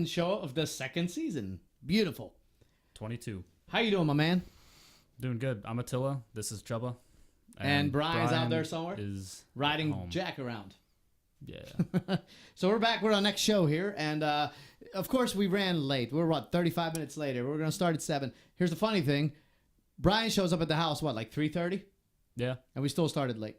show of the second season. Beautiful. 22. How you doing, my man? Doing good. I'm Attila. This is Chubba. And Brian's out there somewhere? Is riding home. Jack around. Yeah. So we're back. We're on our next show here. And, of course, we ran late. We're, 35 minutes later. We're going to start at 7. Here's the funny thing. Brian shows up at the house, like 3:30? Yeah. And we still started late.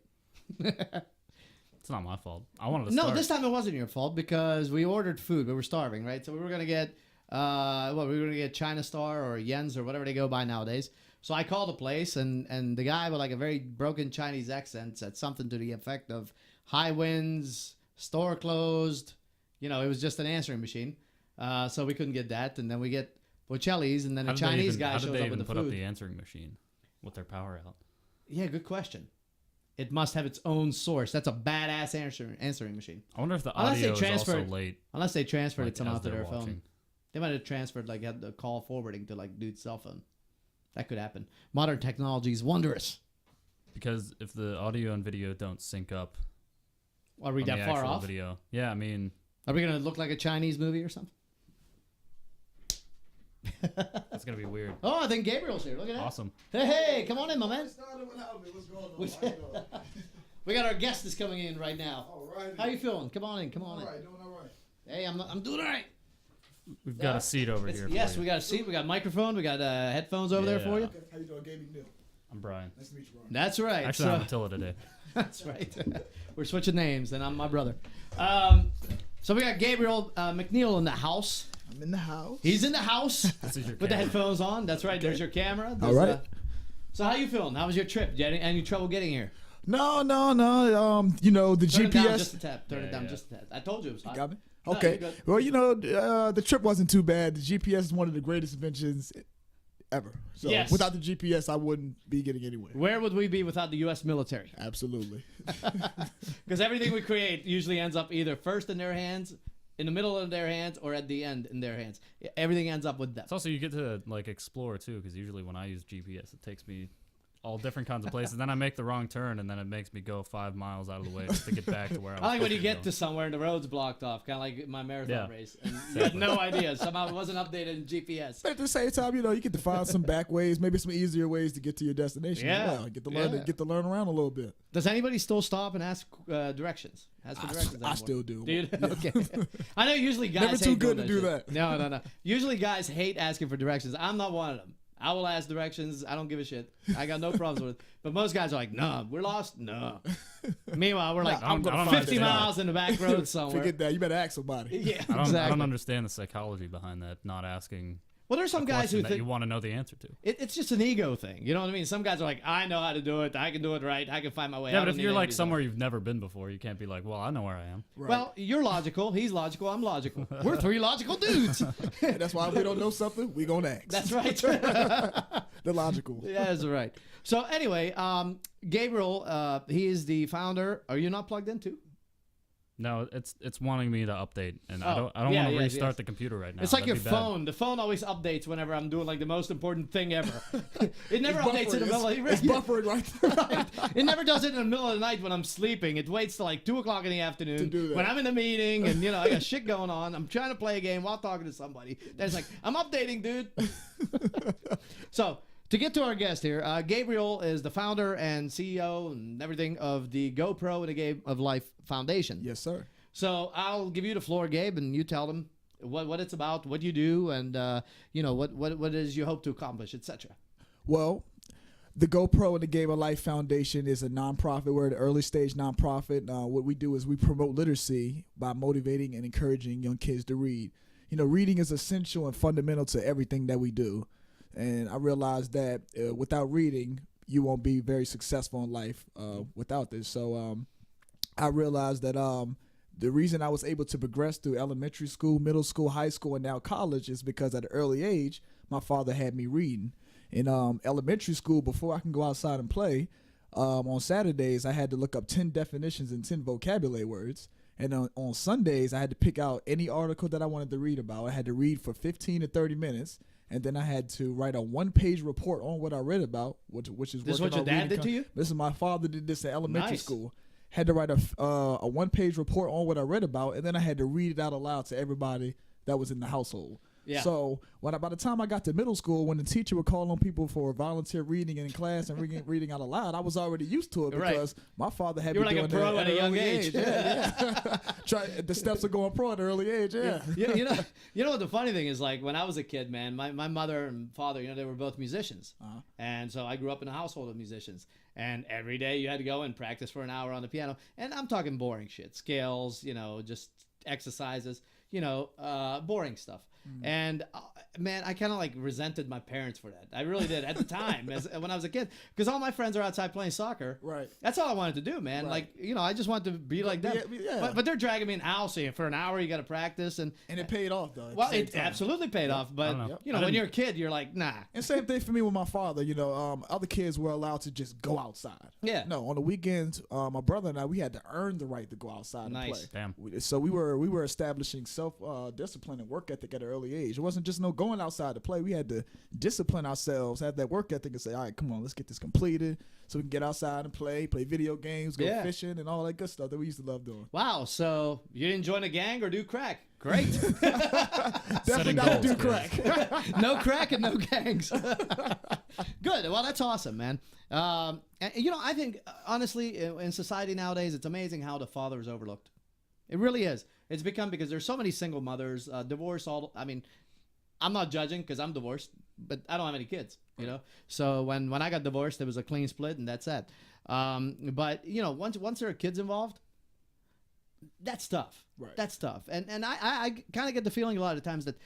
It's not my fault. I wanted to start. No, this time it wasn't your fault because we ordered food. We were starving, right? So we were going to get, we were going to get China Star or Yen's or whatever they go by nowadays. So I called the place, and the guy with like a very broken Chinese accent said something to the effect of high winds, store closed. It was just an answering machine. So we couldn't get that. And then we get Bocelli's, and then a Chinese guy shows up with the food. How did they even put up the answering machine with their power out? Yeah, good question. It must have its own source. That's a badass answering machine. I wonder if the audio is also late. Unless they transferred it somehow to their phone. They might have transferred, had the call forwarding to, dude's cell phone. That could happen. Modern technology is wondrous. Because if the audio and video don't sync up... Are we that far off? Video. Yeah, I mean... Are we going to look like a Chinese movie or something? That's going to be weird. Oh, I think Gabriel's here. Look at that. Awesome. Hey, come on in, my man. What's going on? We got our guest is coming in right now. All right. How you feeling? Come on in. All right, doing all right. Hey, I'm doing all right. We've got a seat over here. Yes, we got a seat. We got a microphone. We got headphones over there for you. Okay. How you doing, Gabe McNeil? I'm Brian. Nice to meet you, Brian. That's right. Actually, I'm Attila today. That's right. We're switching names, and I'm my brother. So we got Gabriel McNeil in the house. I'm in the house. He's in the house with the headphones on. That's right. Okay. There's your camera. All right. So how you feeling? How was your trip? Did you have any trouble getting here? No. The Turn GPS. It down just a tap. Turn it down just a tap. I told you it was hot. You got me? No, okay. Well, the trip wasn't too bad. The GPS is one of the greatest inventions ever. So yes. Without the GPS, I wouldn't be getting anywhere. Where would we be without the U.S. military? Absolutely. Because everything we create usually ends up either first in their hands, in the middle of their hands, or at the end in their hands. Everything ends up with them. It's also you get to explore too, because usually when I use GPS, it takes me all different kinds of places. Then I make the wrong turn, and then it makes me go 5 miles out of the way just to get back to where I was. I like when you get to somewhere and the road's blocked off, kind of like my marathon race, and you had no idea. Somehow it wasn't updated in GPS. But at the same time, you get to find some back ways, maybe some easier ways to get to your destination. Yeah. As well. Get to learn around a little bit. Does anybody still stop and ask directions? I still do. Do you? Okay. I know usually guys never too hate good to do shit. that. No. Usually guys hate asking for directions. I'm not one of them. I will ask directions. I don't give a shit. I got no problems with it. But most guys are like, "No, we're lost." No. Meanwhile, we're like, I'm 50 miles in the back road somewhere. Forget that. You better ask somebody. Yeah, exactly. I don't understand the psychology behind that. Not asking. Well, there's some guys who think you want to know the answer to. It's just an ego thing. You know what I mean? Some guys are like, I know how to do it. I can do it right. I can find my way out. Yeah, but if you're somewhere you've never been before, you can't be like, well, I know where I am. Right. Well, you're logical. He's logical. I'm logical. We're 3 logical dudes. That's why if we don't know something, we gonna ask. That's right. The logical. Yeah, that's right. So anyway, Gabriel, he is the founder. Are you not plugged in too? No, it's wanting me to update, and I don't want to restart the computer right now. It's like your phone. The phone always updates whenever I'm doing the most important thing ever. It never updates in the middle. It's buffering right there. Right. It never does it in the middle of the night when I'm sleeping. It waits till 2 o'clock in the afternoon to do that. when I'm in a meeting and I got shit going on. I'm trying to play a game while talking to somebody. Then it's like, I'm updating, dude. So. To get to our guest here, Gabriel is the founder and CEO and everything of the GoPro and the Game of Life Foundation. Yes, sir. So I'll give you the floor, Gabe, and you tell them what it's about, what you do, and what it is you hope to accomplish, etc. Well, the GoPro and the Game of Life Foundation is a nonprofit. We're an early stage nonprofit. What we do is we promote literacy by motivating and encouraging young kids to read. Reading is essential and fundamental to everything that we do. And I realized that without reading, you won't be very successful in life without this. So I realized that the reason I was able to progress through elementary school, middle school, high school, and now college is because at an early age, my father had me reading. In elementary school, before I can go outside and play, on Saturdays, I had to look up 10 definitions and 10 vocabulary words. And on Sundays, I had to pick out any article that I wanted to read about. I had to read for 15 to 30 minutes. And then I had to write a 1-page report on what I read about, which is this is what your dad did to you? This is my father did this in elementary Nice. school. Had to write a 1-page report on what I read about, and then I had to read it out aloud to everybody that was in the household. Yeah. So by the time I got to middle school, when the teacher would call on people for volunteer reading in class and reading out aloud, I was already used to it because my father had you me were like doing a pro that at a young age. Yeah. The steps of going pro at an early age. Yeah. You know what the funny thing is, like when I was a kid, man, my mother and father, they were both musicians, and so I grew up in a household of musicians. And every day you had to go and practice for an hour on the piano, and I'm talking boring shit, scales, just exercises, boring stuff. And man, I kind of like resented my parents for that. I really did at the time when I was a kid, because all my friends are outside playing soccer. Right. That's all I wanted to do, man. Right. Like, I just wanted to be like them. Yeah. But they're dragging me in the house for an hour. You got to practice, and it paid off though. Well, it absolutely paid off. But when you're a kid, you're like, nah. And same thing for me with my father. Other kids were allowed to just go outside. Yeah. No, on the weekends, my brother and I, we had to earn the right to go outside and play. Damn. So we were establishing self discipline and work ethic at an early age. It wasn't just no going outside to play. We had to discipline ourselves, have that work ethic, and say, all right, come on, let's get this completed so we can get outside and play video games, go fishing, and all that good stuff that we used to love doing. Wow. So you didn't join a gang or do crack? Great. Definitely not do crack. No crack and no gangs. Good. Well, that's awesome, man. And, I think, honestly, in society nowadays, it's amazing how the father is overlooked. It really is. It's become, because there's so many single mothers, divorce, I'm not judging because I'm divorced, but I don't have any kids, So when I got divorced, it was a clean split, and that's it. But once there are kids involved, that's tough. Right. That's tough. And I kind of get the feeling a lot of times that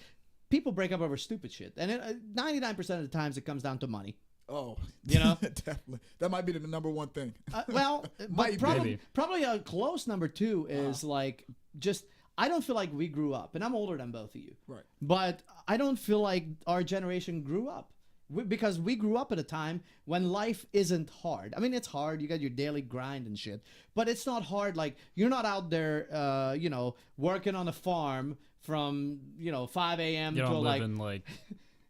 people break up over stupid shit, and 99% of the times it comes down to money. Oh, definitely. That might be the number one thing. But probably a close number two is like just. I don't feel like we grew up, and I'm older than both of you. Right. But I don't feel like our generation grew up because we grew up at a time when life isn't hard. I mean, it's hard. You got your daily grind and shit, but it's not hard. Like, you're not out there, working on a farm from 5 a.m. You to don't live like. in like.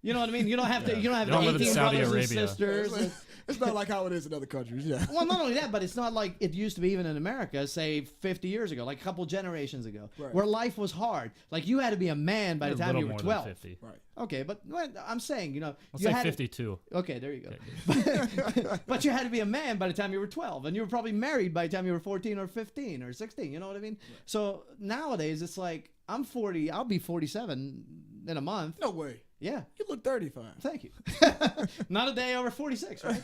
You know what I mean? You don't have to. You don't have You don't live in 18 Saudi brothers and Arabia. sisters. It's not like how it is in other countries. Yeah. Well, not only that, but it's not like it used to be even in America, say 50 years ago, like a couple generations ago, where life was hard. Like, you had to be a man by the time you were 12. 50. Right. Okay, but I'm saying, Let's you say had 52. Okay, there you go. But you had to be a man by the time you were 12, and you were probably married by the time you were 14 or 15 or 16. You know what I mean? Right. So nowadays, it's like, I'm 40. I'll be 47 in a month. No way. Yeah. You look 35. Thank you. Not a day over 46, right?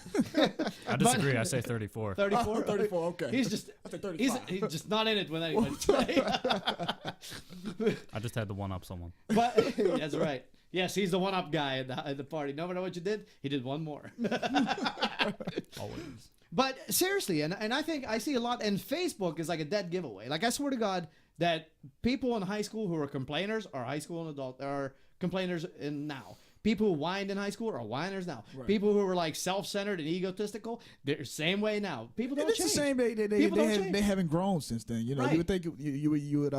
I disagree. I say 34. 34? Oh, 34, okay. He's just, I said 35. he's just not in it with anybody today. I just had to one-up someone. But that's right. Yes, he's the one-up guy at the party. No matter what you did, he did one more. Always. But seriously, and I think I see a lot, and Facebook is like a dead giveaway. Like, I swear to God that people in high school who are complainers are high school and adult are complainers in now. People who whined in high school are whiners now. Right. People who were like self-centered and egotistical, they're the same way now. People don't change. It's the same. They haven't grown since then. You would think you would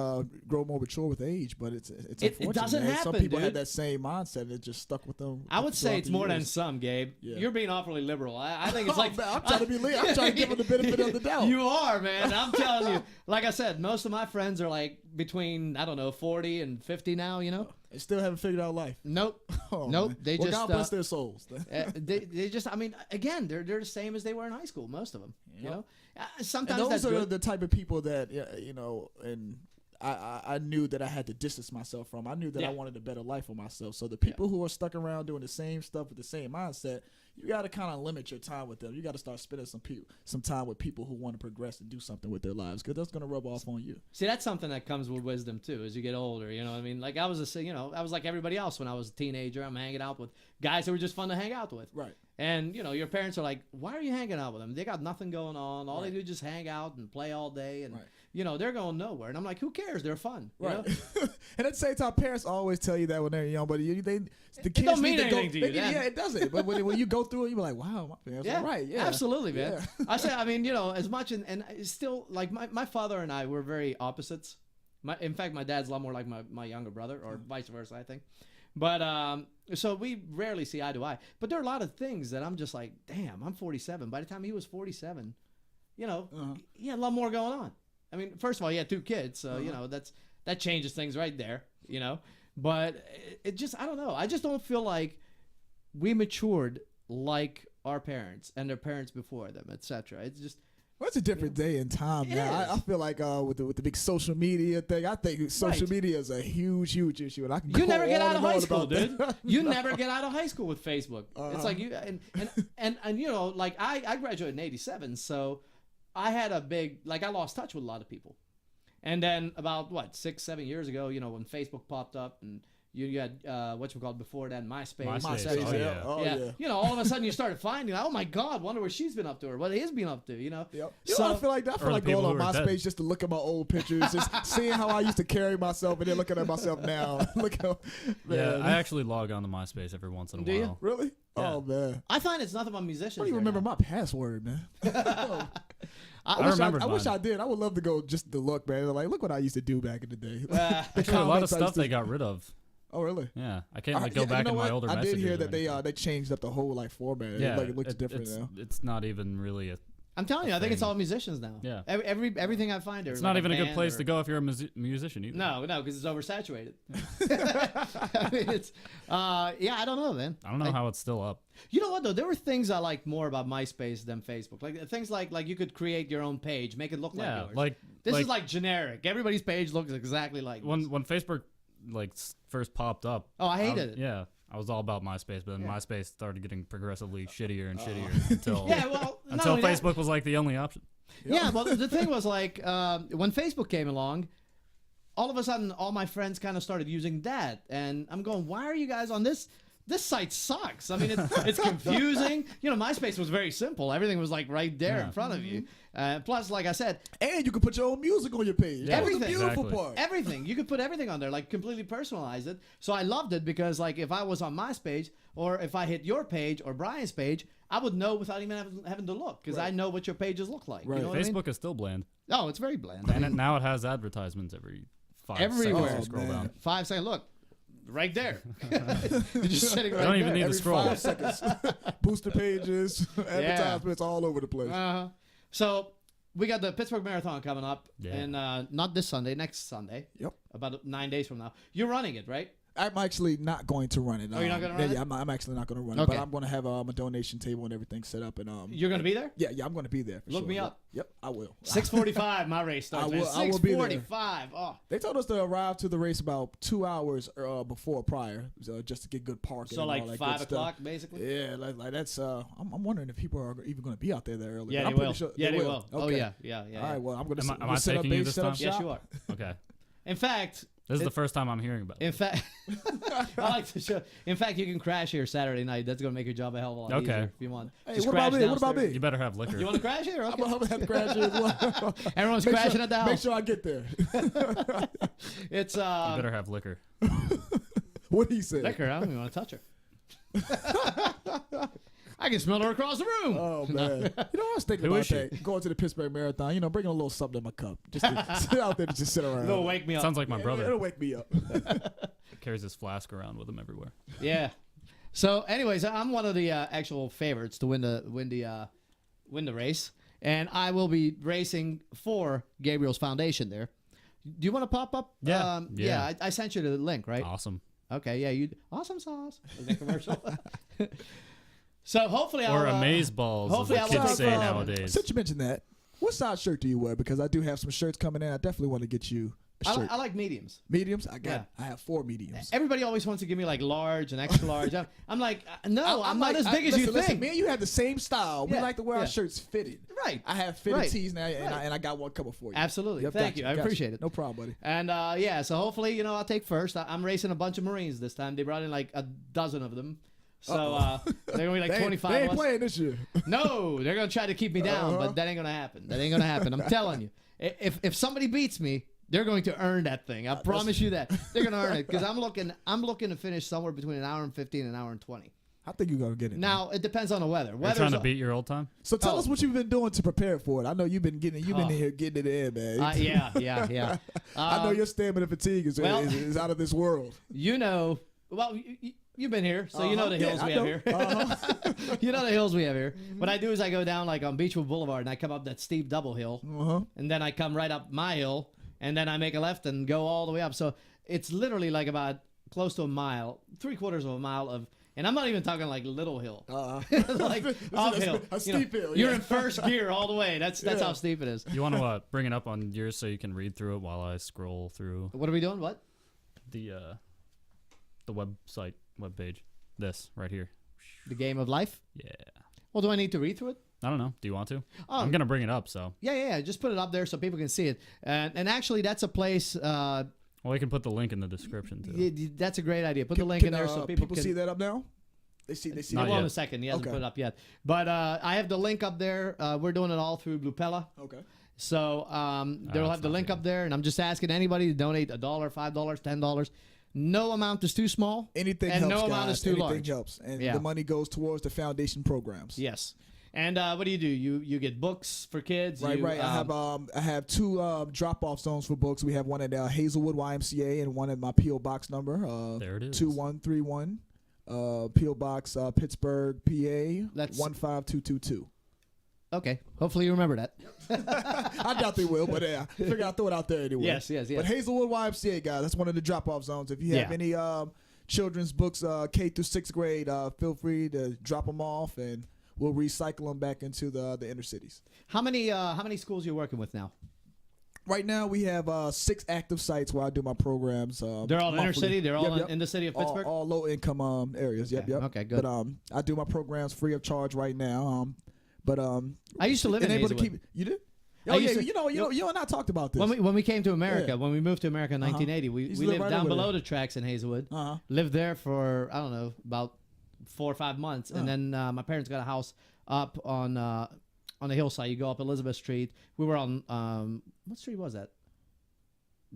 grow more mature with age, but it's unfortunate. It doesn't happen. Some people dude. had that same mindset and it just stuck with them. I would say it's more than some, Gabe. Yeah. You're being awfully liberal. I think it's like I'm trying to be. I'm trying to give them the benefit of the doubt. You are, man. I'm telling you. Like I said, most of my friends are like between 40 and 50 now. They still haven't figured out life. Nope. Oh, nope. Man. They God just bless their souls. they just. I mean, again, they're the same as they were in high school. Most of them. Yep. Sometimes and those that's are good. the type of people that and I knew that I had to distance myself from. I knew that I wanted a better life for myself. So the people who are stuck around doing the same stuff with the same mindset, you got to kind of limit your time with them. You got to start spending some time with people who want to progress and do something with their lives, because that's going to rub off on you. See, that's something that comes with wisdom too as you get older. You know what I mean? Like, I was I was like everybody else when I was a teenager. I'm hanging out with guys who were just fun to hang out with. Right. And your parents are like, why are you hanging out with them? They got nothing going on. All they do is just hang out and play all day, and they're going nowhere. And I'm like, who cares? They're fun. Right. And at the same time, parents always tell you that when they're young, but the kids it don't mean anything to you. Yeah, it doesn't. But when you go through it, you're like, wow, my parents are right. Yeah, absolutely, man. Yeah. I say, I mean, as much and it's still like my father and I were very opposites. In fact, my dad's a lot more like my younger brother, or vice versa, I think. But so we rarely see eye to eye. But there are a lot of things that I'm just like, damn, I'm 47. By the time he was 47, he had a lot more going on. I mean, first of all, he had 2 kids, so that changes things right there. But it just, I don't know. I just don't feel like we matured like our parents and their parents before them, etc. It's just. Well, it's a different day and time now. I feel like with the big social media thing, I think social media is a huge issue. And I can you never get out of high on school, about dude. You never get out of high school with Facebook. It's like you and you know, like I graduated in '87, so I had a big I lost touch with a lot of people. And then about 6-7 years ago, you know, when Facebook popped up and you had what you called before then MySpace. Yeah. You know, all of a sudden you started finding, oh my God, wonder what she's been up to or what he's been up to. You know. Yep. I feel like going on MySpace just to look at my old pictures, just seeing how I used to carry myself, and then looking at myself now. I actually log on to MySpace every once in a while. Do you? Really? Yeah. Oh man. I find it's nothing but musicians. I don't even remember my password, man. I wish I did. I would love to go just to look, man. Like, look what I used to do back in the day. Actually, a lot of stuff they got rid of. Oh really? Yeah, I can't go back in my older messages. I did hear that they changed up the whole format. Yeah, it looks different now. It's not even really a. I'm telling you, I think it's all musicians now. Yeah. Everything I find it's not even a good place to go if you're a musician either. No, because it's oversaturated. I mean, it's I don't know, man. I don't know how it's still up. You know what though? There were things I liked more about MySpace than Facebook. Like things like you could create your own page, make it look like yours. This is like generic. Everybody's page looks exactly like when Facebook first popped up. Oh, I hated it. Yeah. I was all about MySpace, but then MySpace started getting progressively shittier and shittier until until Facebook was like the only option. Yeah, well, the thing was like when Facebook came along, all of a sudden all my friends kind of started using that, and I'm going, why are you guys on this? This site sucks. I mean, it's confusing. You know, MySpace was very simple. Everything was like right there in front of you. Plus, like I said, and you could put your own music on your page. Yeah, that was the beautiful part. Everything. You could put everything on there, like completely personalize it. So I loved it because, like, if I was on MySpace or if I hit your page or Brian's page, I would know without even having to look because I know what your pages look like. Right. You know what Facebook I mean? is still bland. Oh, it's very bland. And now it has advertisements every 5 Everywhere. seconds. Scroll down. 5 seconds. Look. Right there. You're just sitting right don't there. even need to scroll. 5 seconds. Booster pages, advertisements all over the place. So we got the Pittsburgh Marathon coming up, and not this Sunday, next Sunday. Yep. About 9 days from now. You're running it, right? I'm actually not going to run it. Oh, you're not going to run it? Yeah, I'm actually not going to run it. But I'm going to have a donation table and everything set up. And you're going to be there? Yeah, I'm going to be there. Look me up. Yep, I will. 6:45, my race starts. I will be there. 6:45. Oh. They told us to arrive to the race about 2 hours prior, just to get good parking. So and like all that 5 good o'clock, stuff. basically. Yeah, like that's. I'm wondering if people are even going to be out there that early. Yeah, I'm they pretty will. Sure they will. Okay. Oh yeah. All right. Well, I'm going Am I set up taking you base, this set up time? shop. Yes, you are. Okay. In fact, this is the first time I'm hearing about it. In fact, I like to show. In fact, you can crash here Saturday night. That's going to make your job a hell of a lot easier if you want. Hey, Just what crash about me? What about downstairs. me? You better have liquor. You want to crash here? Okay. I'm gonna have to crash here as well. Everyone's crashing at the house. Make sure I get there. It's You better have liquor. What did he say? liquor. I don't even want to touch her. I can smell her across the room. Oh man! You know, I was thinking Who about is she? that. Going to the Pittsburgh Marathon, bringing a little something in my cup, just to sit out there, to just sit around. It'll wake me up. Sounds like my brother. It'll wake me up. Carries his flask around with him everywhere. Yeah. So, anyways, I'm one of the actual favorites to win the race, and I will be racing for Gabriel's Foundation there. Do you want to pop up? Yeah. Yeah. I sent you the link, right? Awesome. Okay. Yeah. You awesome sauce. Is that commercial? So hopefully Or I'll amazeballs, hopefully as I'll the kids take, say nowadays. Since you mentioned that, what size shirt do you wear? Because I do have some shirts coming in. I definitely want to get you a shirt. I like mediums. Mediums? I have 4 mediums. Everybody always wants to give me like large and extra large. I'm like, no, I'm not as big as you think. Listen, me and you have the same style. We Yeah, like to wear our yeah. shirts fitted. Right. I have fitted Right. tees now, and I got one coming for you. Absolutely. Yep, Thank gotcha, you. I gotcha. appreciate it. No problem, buddy. And so hopefully, I'll take first. I'm racing a bunch of Marines this time. They brought in like a dozen of them. So they're gonna be like 25 They ain't of us. playing this year. No, they're gonna try to keep me down, but that ain't gonna happen. That ain't gonna happen. I'm telling you. If somebody beats me, they're going to earn that thing. I promise you that. They're gonna earn it because I'm looking to finish somewhere between an hour and 15 and an hour and 20. I think you're gonna get it. Now it depends on the weather. You're trying to beat your old time? So tell us what you've been doing to prepare for it. I know you've been in here getting it in, man. Yeah. I know your stamina fatigue is out of this world. Well, you've been here, so you know the hills we have here. You know the hills we have here. What I do is I go down like on Beechwood Boulevard and I come up that steep double hill, and then I come right up my hill, and then I make a left and go all the way up. So it's literally like about close to a mile, 3/4 of a mile of, and I'm not even talking like little hill, like uphill, a steep hill. You're Yeah. in first gear all the way. That's Yeah. how steep it is. You want to bring it up on yours so you can read through it while I scroll through What are we doing? What? the website webpage. This right here. The game of life? Yeah. Well, do I need to read through it? I don't know. Do you want to? Oh. I'm gonna bring it up. So. Yeah. Just put it up there so people can see it. And actually, that's a place. Well, we can put the link in the description too. That's a great idea. Put the link in there so people can see that up now. They see. Not Well, in yet. a second. He hasn't Okay. put it up yet. But I have the link up there. We're doing it all through Blupella. Okay. So they'll have the link up there, and I'm just asking anybody to donate $1, $5, $10. No amount is too small. Anything and helps, no guys. amount is too Anything large. helps, and Yeah. the money goes towards the foundation programs. Yes. And what do? You get books for kids. Right, you, right. I have two drop-off zones for books. We have one at Hazelwood YMCA and one at my PO box number. There it is. 2131, PO box Pittsburgh, PA. That's 15222. Okay. Hopefully you remember that. I doubt they will, but yeah, I figure I'll throw it out there anyway. Yes. But Hazelwood YMCA, guys, that's one of the drop-off zones. If you have Yeah. any children's books, K through 6th grade, feel free to drop them off, and we'll recycle them back into the inner cities. How many schools are you working with now? Right now, we have 6 active sites where I do my programs. They're all inner monthly. city. They're all Yep. in the city of Pittsburgh. All low-income areas. Okay. Yep. Okay, good. But I do my programs free of charge right now. I used to live in able to Hazelwood. keep. You did? I Oh used yeah, to- you and I talked about this. When we came to America, Yeah. when we moved to America in 1980, we Used to lived live right down over below there. the tracks in Hazelwood. Uh-huh. Lived there for I don't know about 4 or 5 months, and then my parents got a house up on the hillside. You go up Elizabeth Street. We were on what street was that?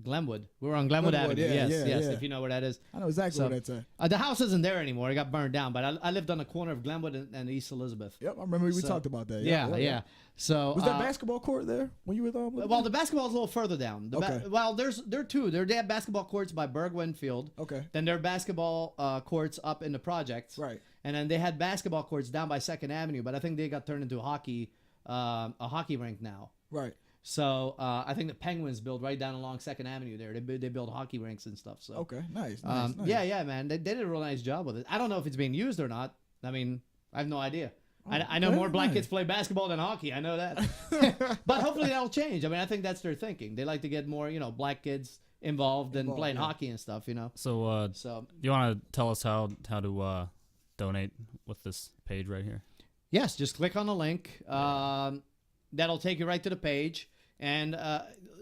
Glenwood. We were on Glenwood Glenwood, Avenue. yeah, yes, yeah. if you know where that is. I know exactly So- what that's at. The house isn't there anymore. It got burned down. But I lived on the corner of Glenwood and East Elizabeth. Yep, I remember we So- talked about that. Yeah. So Was that basketball court there when you were there? well, the basketball's a little further down. Okay. There are two. They have basketball courts by Berg Winfield. Okay. Then there are basketball courts up in the projects. Right. And then they had basketball courts down by 2nd Avenue, but I think they got turned into a hockey rink now. Right. So I think the Penguins build right down along 2nd Avenue there. They build hockey rinks and stuff. So Okay. Nice. nice. Nice. Yeah, man. They did a real nice job with it. I don't know if it's being used or not. I mean, I have no idea. I know very more black nice. kids play basketball than hockey. I know that. But hopefully that'll change. I mean, I think that's their thinking. They like to get more, black kids involved in playing yeah. hockey and stuff, So, So, you want to tell us how to donate with this page right here? yes, just click on the link. That'll take you right to the page. And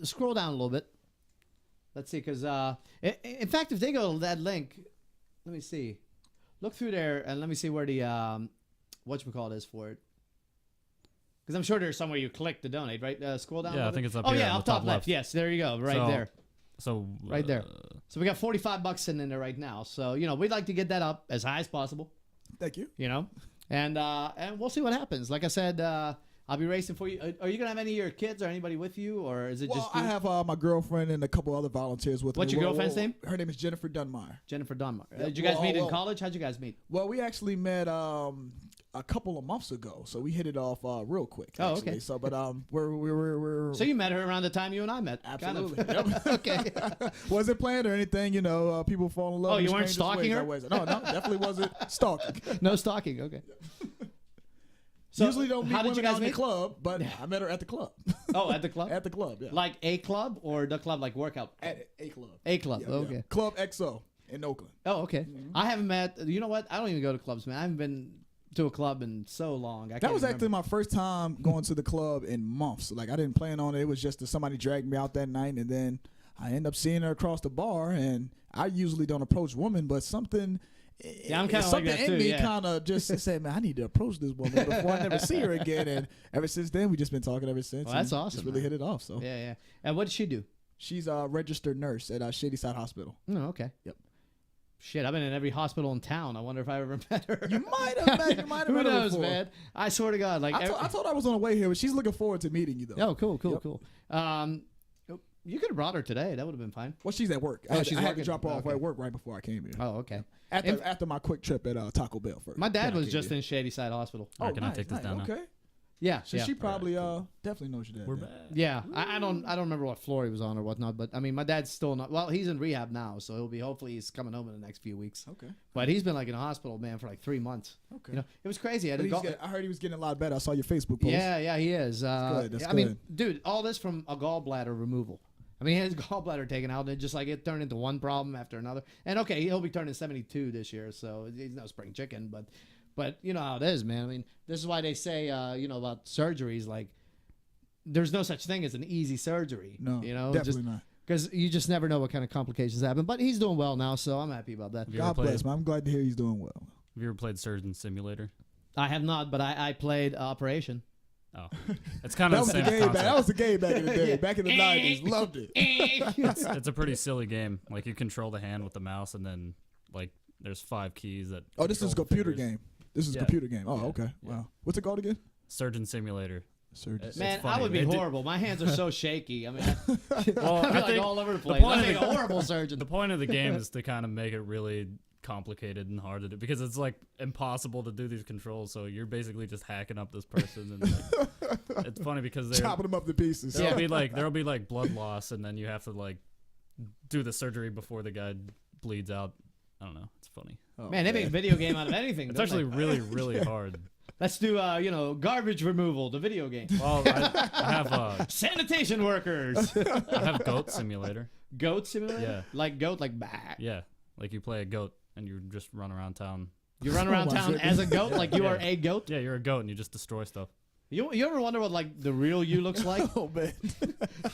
scroll down a little bit. Let's see, because in fact, if they go to that link, let me see. Look through there and let me see where the whatchamacallit is for it. Because I'm sure there's somewhere you click to donate, right? Scroll down. a Yeah, I little think bit. it's up Oh here yeah, on up the top top left. left. Yes, there you go, right So- there. So Right there. So we got $45 sitting in there right now. So we'd like to get that up as high as possible. Thank you. And we'll see what happens. Like I said, I'll be racing for you. Are you gonna have any of your kids or anybody with you, or is it Well, just you? I have my girlfriend and a couple other volunteers with What's me. your girlfriend's name? Her name is Jennifer Dunmire. Jennifer Dunmar. Yeah, Did you guys well, meet in well- college? How'd you guys meet? Well, we actually met a couple of months ago, so we hit it off real quick. Oh, Actually. okay. So, but we're So you met her around the time you and I met. Absolutely. Kind of. Okay. wasn't planned or anything. People fall in love. Oh, in you weren't strangers' stalking ways her? always. No, definitely wasn't stalking. No stalking. Okay. Usually don't meet how did you women guys out in the meet? club, but I met her at the club. Oh, at the club. At the club, yeah. Like a club or the club like workout? At a club. A club. Yeah, Okay. yeah. Club XO in Oakland. Oh, okay. I haven't met. You know what? I don't even go to clubs, man. I haven't been to a club in so long. That was actually my first time going to the club in months. Like I didn't plan on it. It was just that somebody dragged me out that night, and then I end up seeing her across the bar. And I usually don't approach women, but something. Yeah, I'm kinda like something that in too, me yeah. kind of just said, "Man, I need to approach this woman before I never see her again." And ever since then, we just been talking ever since. Well, that's and awesome, Just really man. hit it off. So Yeah, yeah. And what did she do? she's a registered nurse at Shadyside Hospital. Oh, okay. Yep. Shit, I've been in every hospital in town. I wonder if I ever met her. You might have met. You might have Who met her knows, before. man? I swear to God, like. I told her I was on the way here, but she's looking forward to meeting you though. Oh, cool. Yep. You could have brought her today. That would have been fine. Well, she's at work. Oh, I she's had to working. drop her off Okay. at work right before I came here. Oh, okay. After my quick trip at Taco Bell first. My dad Then I was came just here. in Shadyside Hospital. Alright, can I take this down now? Okay. Yeah, So yeah. she probably definitely knows your dad. We're then. back. Yeah, I don't remember what floor he was on or whatnot, but I mean, my dad's still not. Well, he's in rehab now, so hopefully he's coming home in the next few weeks. Okay. But he's been like in a hospital, man, for like 3 months. Okay. You know, it was crazy. But I heard he was getting a lot better. I saw your Facebook post. Yeah, he is. That's good. I mean, dude, all this from a gallbladder removal. I mean, he had his gallbladder taken out, and it just like it turned into one problem after another. And okay, he'll be turning 72 this year, so he's no spring chicken, but you know how it is, man. I mean, this is why they say, you know, about surgeries, like there's no such thing as an easy surgery. No, you know, definitely not. because you just never know what kind of complications happen. But he's doing well now, so I'm happy about that. Have you ever God played- bless, man. I'm glad to hear he's doing well. Have you ever played Surgeon Simulator? I have not, but I played Operation. Oh, it's kind That of was the the same game. concept. That was the game back in the day. Yeah. Back in the 90s, loved it. It's a pretty silly game. Like you control the hand with the mouse, and then like there's 5 keys that. Oh, this is a control the computer fingers. game. This is a Yeah. computer game. Oh, Yeah. okay. Yeah. Wow. What's it called again? Surgeon Simulator. Surgeon. It's Man, I funny. would be They do- horrible. My hands are so shaky. I mean, I'd be Well, I like think all over the the place. point I'd of be the- a horrible surgeon. The point of the game is to kind of make it really complicated and hard to do because it's like impossible to do these controls. So you're basically just hacking up this person, and like, it's funny because Chopping them up to pieces. there'll be like blood loss, and then you have to like do the surgery before the guy bleeds out. I don't know. It's funny. Oh, Man, they make a video game out of anything. It's don't actually they? really, really hard. Let's do, you know, garbage removal, the video game. Well, I have Sanitation workers. I have Goat Simulator. Goat simulator? Yeah. Like goat, like bah. Yeah, like you play a goat and you just run around town. You run around Oh my town goodness. as a goat, like you Yeah. are a goat. Yeah, you're a goat and you just destroy stuff. You ever wonder what like the real you looks like? Oh man.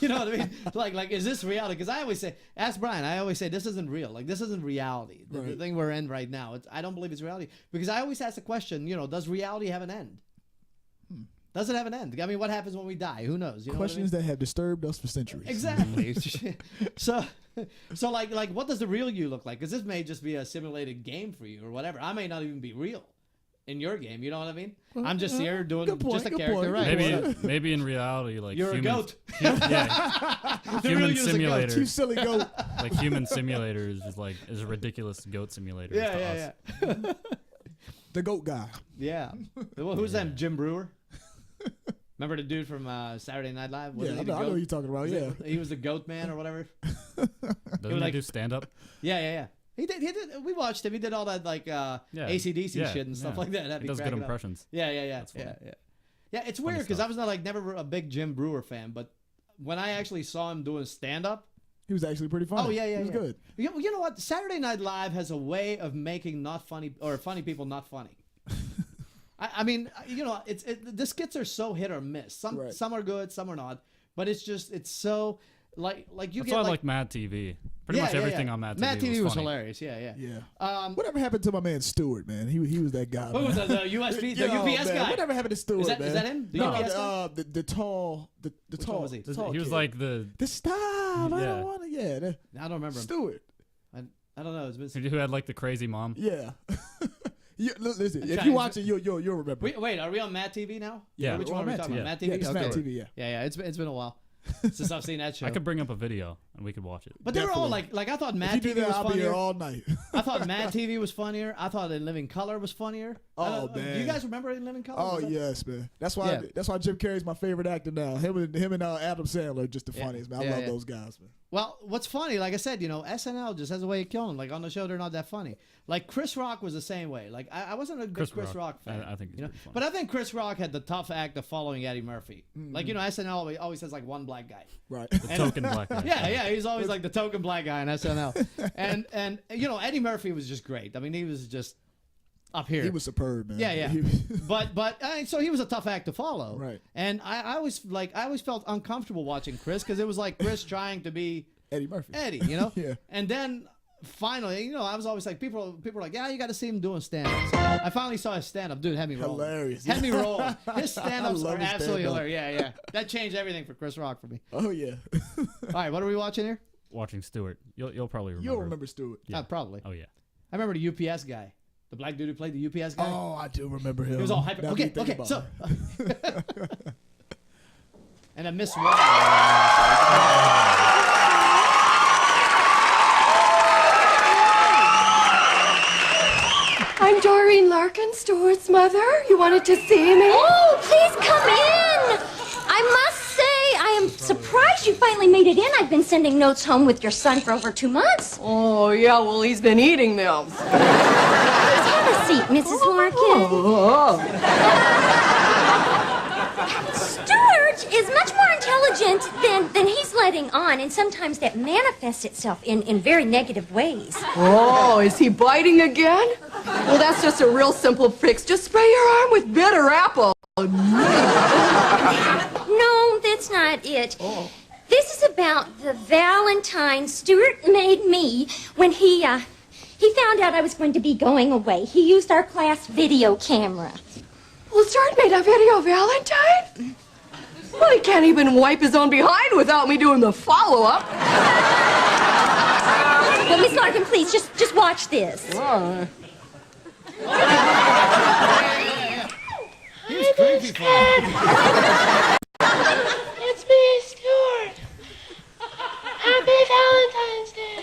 You know what I mean? Like is this reality? Because I always say, ask Brian. I always say this isn't real. Like this isn't reality. The Right. thing we're in right now. I don't believe it's reality because I always ask the question. You know, does reality have an end? Does it have an end? I mean, what happens when we die? Who knows? You know what I mean? Questions that have disturbed us for centuries. Exactly. so like, what does the real you look like? Because this may just be a simulated game for you or whatever. I may not even be real in your game. You know what I mean? I'm just here doing good point, just a good character, point. right? Maybe in reality, like You're a humans- goat. Yeah, The real human you is a goat. simulator. You silly goat. Like human simulator is just like is a ridiculous goat simulator. to us. Yeah. The goat guy. Yeah. Well, who's that? Jim Brewer. Remember the dude from Saturday Night Live? Yeah, I know what you're talking about. Yeah. He was the goat man or whatever. Doesn't he like- do stand up? Yeah. He did. We watched him. He did all that like AC/DC Yeah, shit and stuff yeah. like that. That'd He be does good cracking up. impressions. Yeah. That's funny. Yeah, it's Funny weird because I stuff. was not like never a big Jim Brewer fan, but when I actually saw him doing stand up, He was actually pretty funny. Oh, yeah, He was yeah. good. you know what? Saturday Night Live has a way of making not funny or funny people not funny. I mean, you know, the skits are so hit or miss. Some Right. some are good, some are not. But it's so like you That's get why I like like Mad TV. Pretty much everything on Mad TV. Mad TV was funny. hilarious. Yeah. Yeah. Whatever happened to my man Stewart, man? He was that guy. Who man. was the USB, the Yo, UPS man, guy? Whatever happened to Stewart, Is that man? him? The No, UPS guy? the tall, the Which tall. one was he? the tall He was kid. like the the stop. I Yeah. don't want to. Yeah, I don't remember him. Stewart. I don't know. It's been who had like the crazy mom. Yeah. Listen, I'm if trying- you watch it, you'll remember. Wait, are we on Mad TV now? Yeah. Which We're one on are we Mad talking TV. about? Mad Yeah, TV? it's Okay. Mad TV. Yeah. Yeah. It's been a while since I've seen that show. I could bring up a video and we could watch it. But they were all Definitely. like I thought If you Mad do TV that, was I'll be here funnier. all night. I thought Mad TV was funnier. I thought In Living Color was funnier. Oh, I don't- man. Do you guys remember In Living Color? Oh Was that- yes, man. That's why. Yeah. That's why Jim Carrey's my favorite actor now. Him and Adam Sandler are just the Yeah. funniest, man. I Yeah, love yeah. those guys, man. Well, what's funny, like I said, you know, SNL just has a way of killing them. Like on the show, they're not that funny. Like Chris Rock was the same way. Like I wasn't a big Chris Rock fan. I think he's you know, pretty funny. but I think Chris Rock had the tough act of following Eddie Murphy. Like you know, SNL always has like one black guy. Right. the token black guy. Yeah, he's always like the token black guy in SNL. and you know, Eddie Murphy was just great. I mean, he was just up here. He was superb, man. Yeah. He- but so he was a tough act to follow. Right. And I always felt uncomfortable watching Chris because it was like Chris trying to be Eddie Murphy. Eddie, you know? Yeah. And then finally, you know, I was always like, people were like, yeah, you got to see him doing stand-ups. I finally saw his stand-up. Dude, had me rolling. Hilarious. Had me rolling. His stand-ups I are love his absolutely stand-up. hilarious. Yeah. That changed everything for Chris Rock for me. Oh yeah. All right, what are we watching here? Watching Stewart. You'll probably remember. You'll remember Stewart. Yeah. Probably. Oh yeah. I remember the UPS guy. The black dude who played the UPS guy. Oh, I do remember him. He was all hyper. Now that Okay, you think okay. about So, it. and then Miss Wong. I'm Doreen Larkin, Stuart's mother. You wanted to see me? Oh, please come in. I must say, I am surprised you finally made it in. I've been sending notes home with your son for over 2 months. Oh, yeah, well, he's been eating them. Please have a seat, Mrs. Larkin. Oh. Stuart is much more intelligent than he's letting on, and sometimes that manifests itself in very negative ways. Oh, is he biting again? Well, that's just a real simple fix. Just spray your arm with bitter apple. No, that's not it. Oh. This is about the Valentine Stuart made me when he found out I was going to be going away. He used our class video camera. Well, Stuart made a video Valentine? Well, he can't even wipe his own behind without me doing the follow-up. Well, Miss Larkin, please, just watch this. He's creepy. It's me, Stuart. Happy Valentine's Day.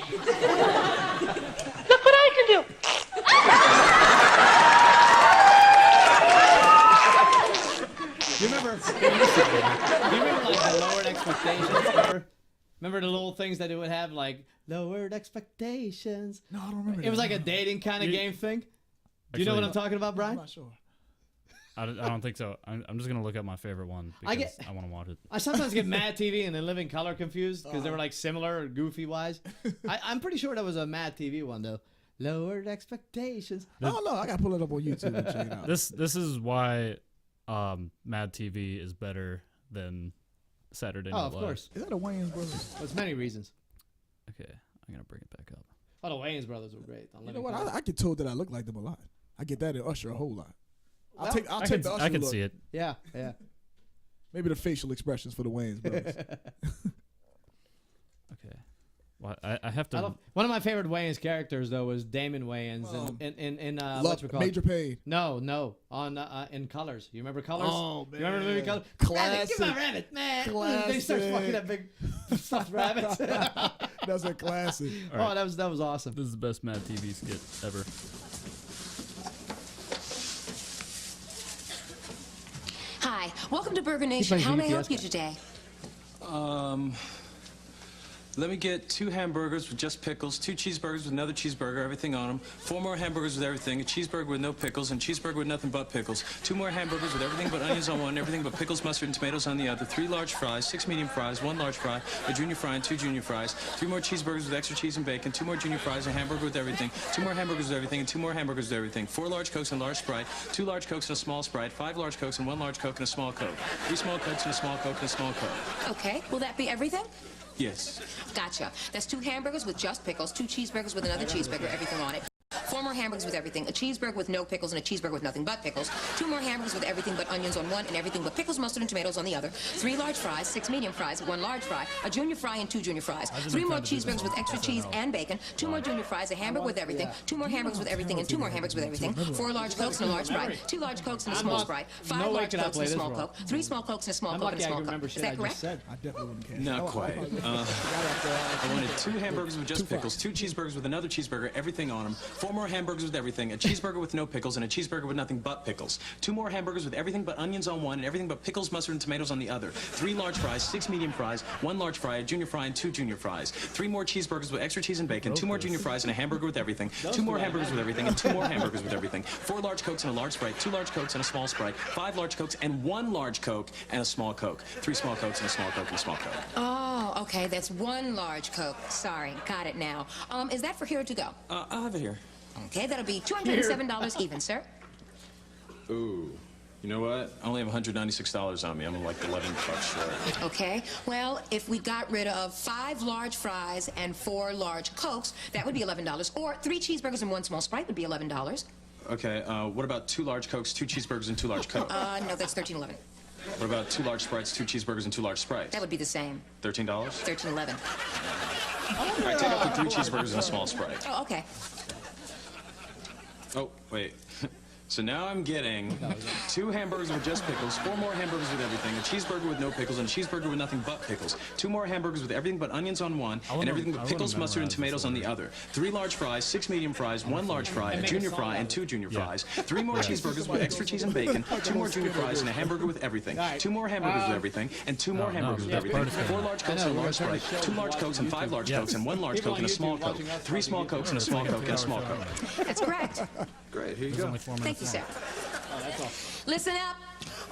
Look what I can do. Do you remember like the lowered expectations? Remember the little things that it would have, like lowered expectations? No, I don't remember. It was like a dating kind of game thing. Do you know what I'm talking about, Brian? I'm not sure. I don't think so. I'm just gonna look up my favorite one because I want to watch it. I sometimes get Mad TV and then Living Color confused because they were like similar or goofy wise. I'm pretty sure that was a Mad TV one though. Lowered expectations. I don't know. I gotta pull it up on YouTube and check it out. This is why Mad TV is better than Saturday Night Live. Of course. Is that a Wayans Brothers? There's many reasons. Okay, I'm gonna bring it back up. Oh, the Wayans brothers were great. You know what? I get told that I look like them a lot. I get that in Usher a whole lot. I'll Well, take I the Usher can look. see it. Yeah, yeah. Maybe the facial expressions for the Wayans brothers. Okay. Well, I have to. One of my favorite Wayans characters though was Damon Wayans in what's it called? Major Pain. No, on in Colors. You remember Colors? Oh, You remember the movie Colors? Classic. Give my rabbit, man. Classic. They start fucking that big stuffed rabbit. That's a classic. Oh, that was awesome. This is the best Mad TV skit ever. Hi, welcome to Burger Nation. How may I help you today? Let me get 2 hamburgers with just pickles, 2 cheeseburgers with another cheeseburger, everything on them, 4 more hamburgers with everything, a cheeseburger with no pickles, and a cheeseburger with nothing but pickles, 2 more hamburgers with everything but onions on one, everything but pickles, mustard, and tomatoes on the other, 3 large fries, 6 medium fries, 1 large fry, a junior fry, and 2 junior fries, 3 more cheeseburgers with extra cheese and bacon, 2 more junior fries, a hamburger with everything, 2 more hamburgers with everything, and 2 more hamburgers with everything, 4 large Cokes and a large Sprite, 2 large Cokes and a small Sprite, 5 large Cokes and 1 large Coke and a small Coke, 3 small Cokes and a small Coke and a small Coke. Okay, will that be everything? Yes. Gotcha. That's 2 hamburgers with just pickles, 2 cheeseburgers with another cheeseburger, everything on it. 4 more hamburgers with everything, a cheeseburger with no pickles and a cheeseburger with nothing but pickles, 2 more hamburgers with everything but onions on one and everything but pickles, mustard, and tomatoes on the other, 3 large fries, 6 medium fries, 1 large fry, a junior fry, and 2 junior fries, 3 more cheeseburgers with extra cheese and bacon, 2 more junior fries, a hamburger with everything, 2 more hamburgers with everything, and 2 more hamburgers with everything, 4 large Cokes and a large Sprite, 2 large Cokes and a small Sprite, 5 large Cokes and a small Coke, 3 small Cokes and a small Coke and a small Coke. Is that correct? I definitely wouldn't care. Not quite. I wanted 2 hamburgers with just pickles, 2 cheeseburgers with another cheeseburger, everything on them, 4 more hamburgers with everything, a cheeseburger with no pickles, and a cheeseburger with nothing but pickles, 2 more hamburgers with everything but onions on one and everything but pickles, mustard, and tomatoes on the other, 3 large fries, 6 medium fries, 1 large fry, a junior fry, and 2 junior fries, 3 more cheeseburgers with extra cheese and bacon, 2 more junior fries, and a hamburger with everything, 2 more hamburgers with everything, and 2 more hamburgers with everything, 4 large Cokes and a large Sprite, 2 large Cokes and a small Sprite, 5 large Cokes and 1 large Coke and a small Coke, 3 small Cokes and a small Coke and a small Coke. Oh, okay, that's 1 large Coke. Sorry, got it now. Is that for here or to go? I'll have it here. Okay, that'll be $207 even, sir. Ooh. You know what? I only have $196 on me. I'm like 11 bucks short. Okay, well, if we got rid of 5 large fries and 4 large Cokes, that would be $11. Or 3 cheeseburgers and 1 small Sprite would be $11. Okay, what about 2 large Cokes, 2 cheeseburgers, and 2 large Cokes? No, that's $13.11. What about 2 large Sprites, 2 cheeseburgers, and 2 large Sprites? That would be the same. $13? $13.11. All right, take out the 3 cheeseburgers and a small Sprite. Oh, okay. Oh, wait. So now I'm getting 2 hamburgers with just pickles, 4 more hamburgers with everything, a cheeseburger with no pickles, and a cheeseburger with nothing but pickles, 2 more hamburgers with everything but onions on one, and everything but pickles, mustard, and tomatoes on the other, 3 large fries, 6 medium fries, 1 large fry, a junior fry, and 2 junior fries, 3 more cheeseburgers with extra cheese and bacon, 2 more junior fries, and a hamburger with everything, 2 more hamburgers with everything, and 2 more hamburgers with everything, 4 large Cokes and a large Sprite, 2 large Cokes and 5 large Cokes, and 1 large Coke and a small Coke, 3 small Cokes and a small Coke and a small Coke. That's correct. Great, here you go. Thank you, sir. Listen up.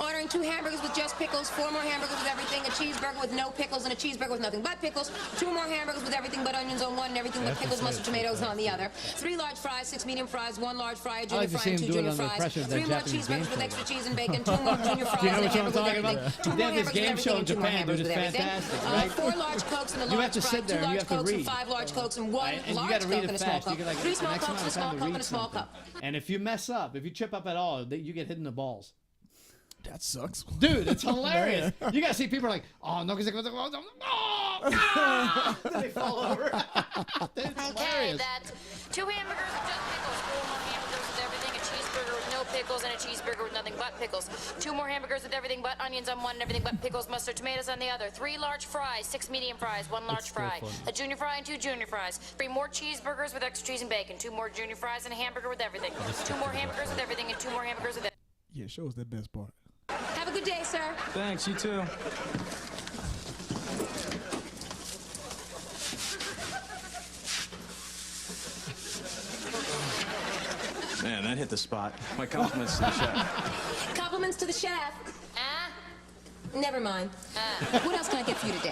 Ordering 2 hamburgers with just pickles, 4 more hamburgers with everything, a cheeseburger with no pickles, and a cheeseburger with nothing but pickles, 2 more hamburgers with everything but onions on one, and everything but pickles, mustard, tomatoes on the other, 3 large fries, 6 medium fries, 1 large fry, a junior fry, and 2 junior fries, 3 more cheeseburgers with extra cheese and bacon, 2 more junior fries, and a hamburger with everything, 2 more hamburgers with everything, and 2 more hamburgers with everything, 4 large Cokes and a large Sprite, 2 large Cokes and 5 large Cokes, and 1 large Coke and a small cup, 3 small Cokes and a small cup and a small cup. And if you mess up, if you trip up at all, you get hit in the balls. That sucks. Dude, it's hilarious. You gotta see people are like, oh no, because they fall over. It's hilarious. That's 2 hamburgers with just pickles, 4 more hamburgers with everything, a cheeseburger with no pickles, and a cheeseburger with nothing but pickles, 2 more hamburgers with everything but onions on one, and everything but pickles, mustard, tomatoes on the other, 3 large fries, 6 medium fries, 1 large fry, a junior fry and 2 junior fries, 3 more cheeseburgers with extra cheese and bacon, 2 more junior fries and a hamburger with everything, 2 more hamburgers with everything, and 2 more hamburgers with everything. Yeah, show us that best part. Have a good day, sir. Thanks, you too. Man, that hit the spot. My compliments to the chef. Compliments to the chef. Never mind. What else can I get for you today?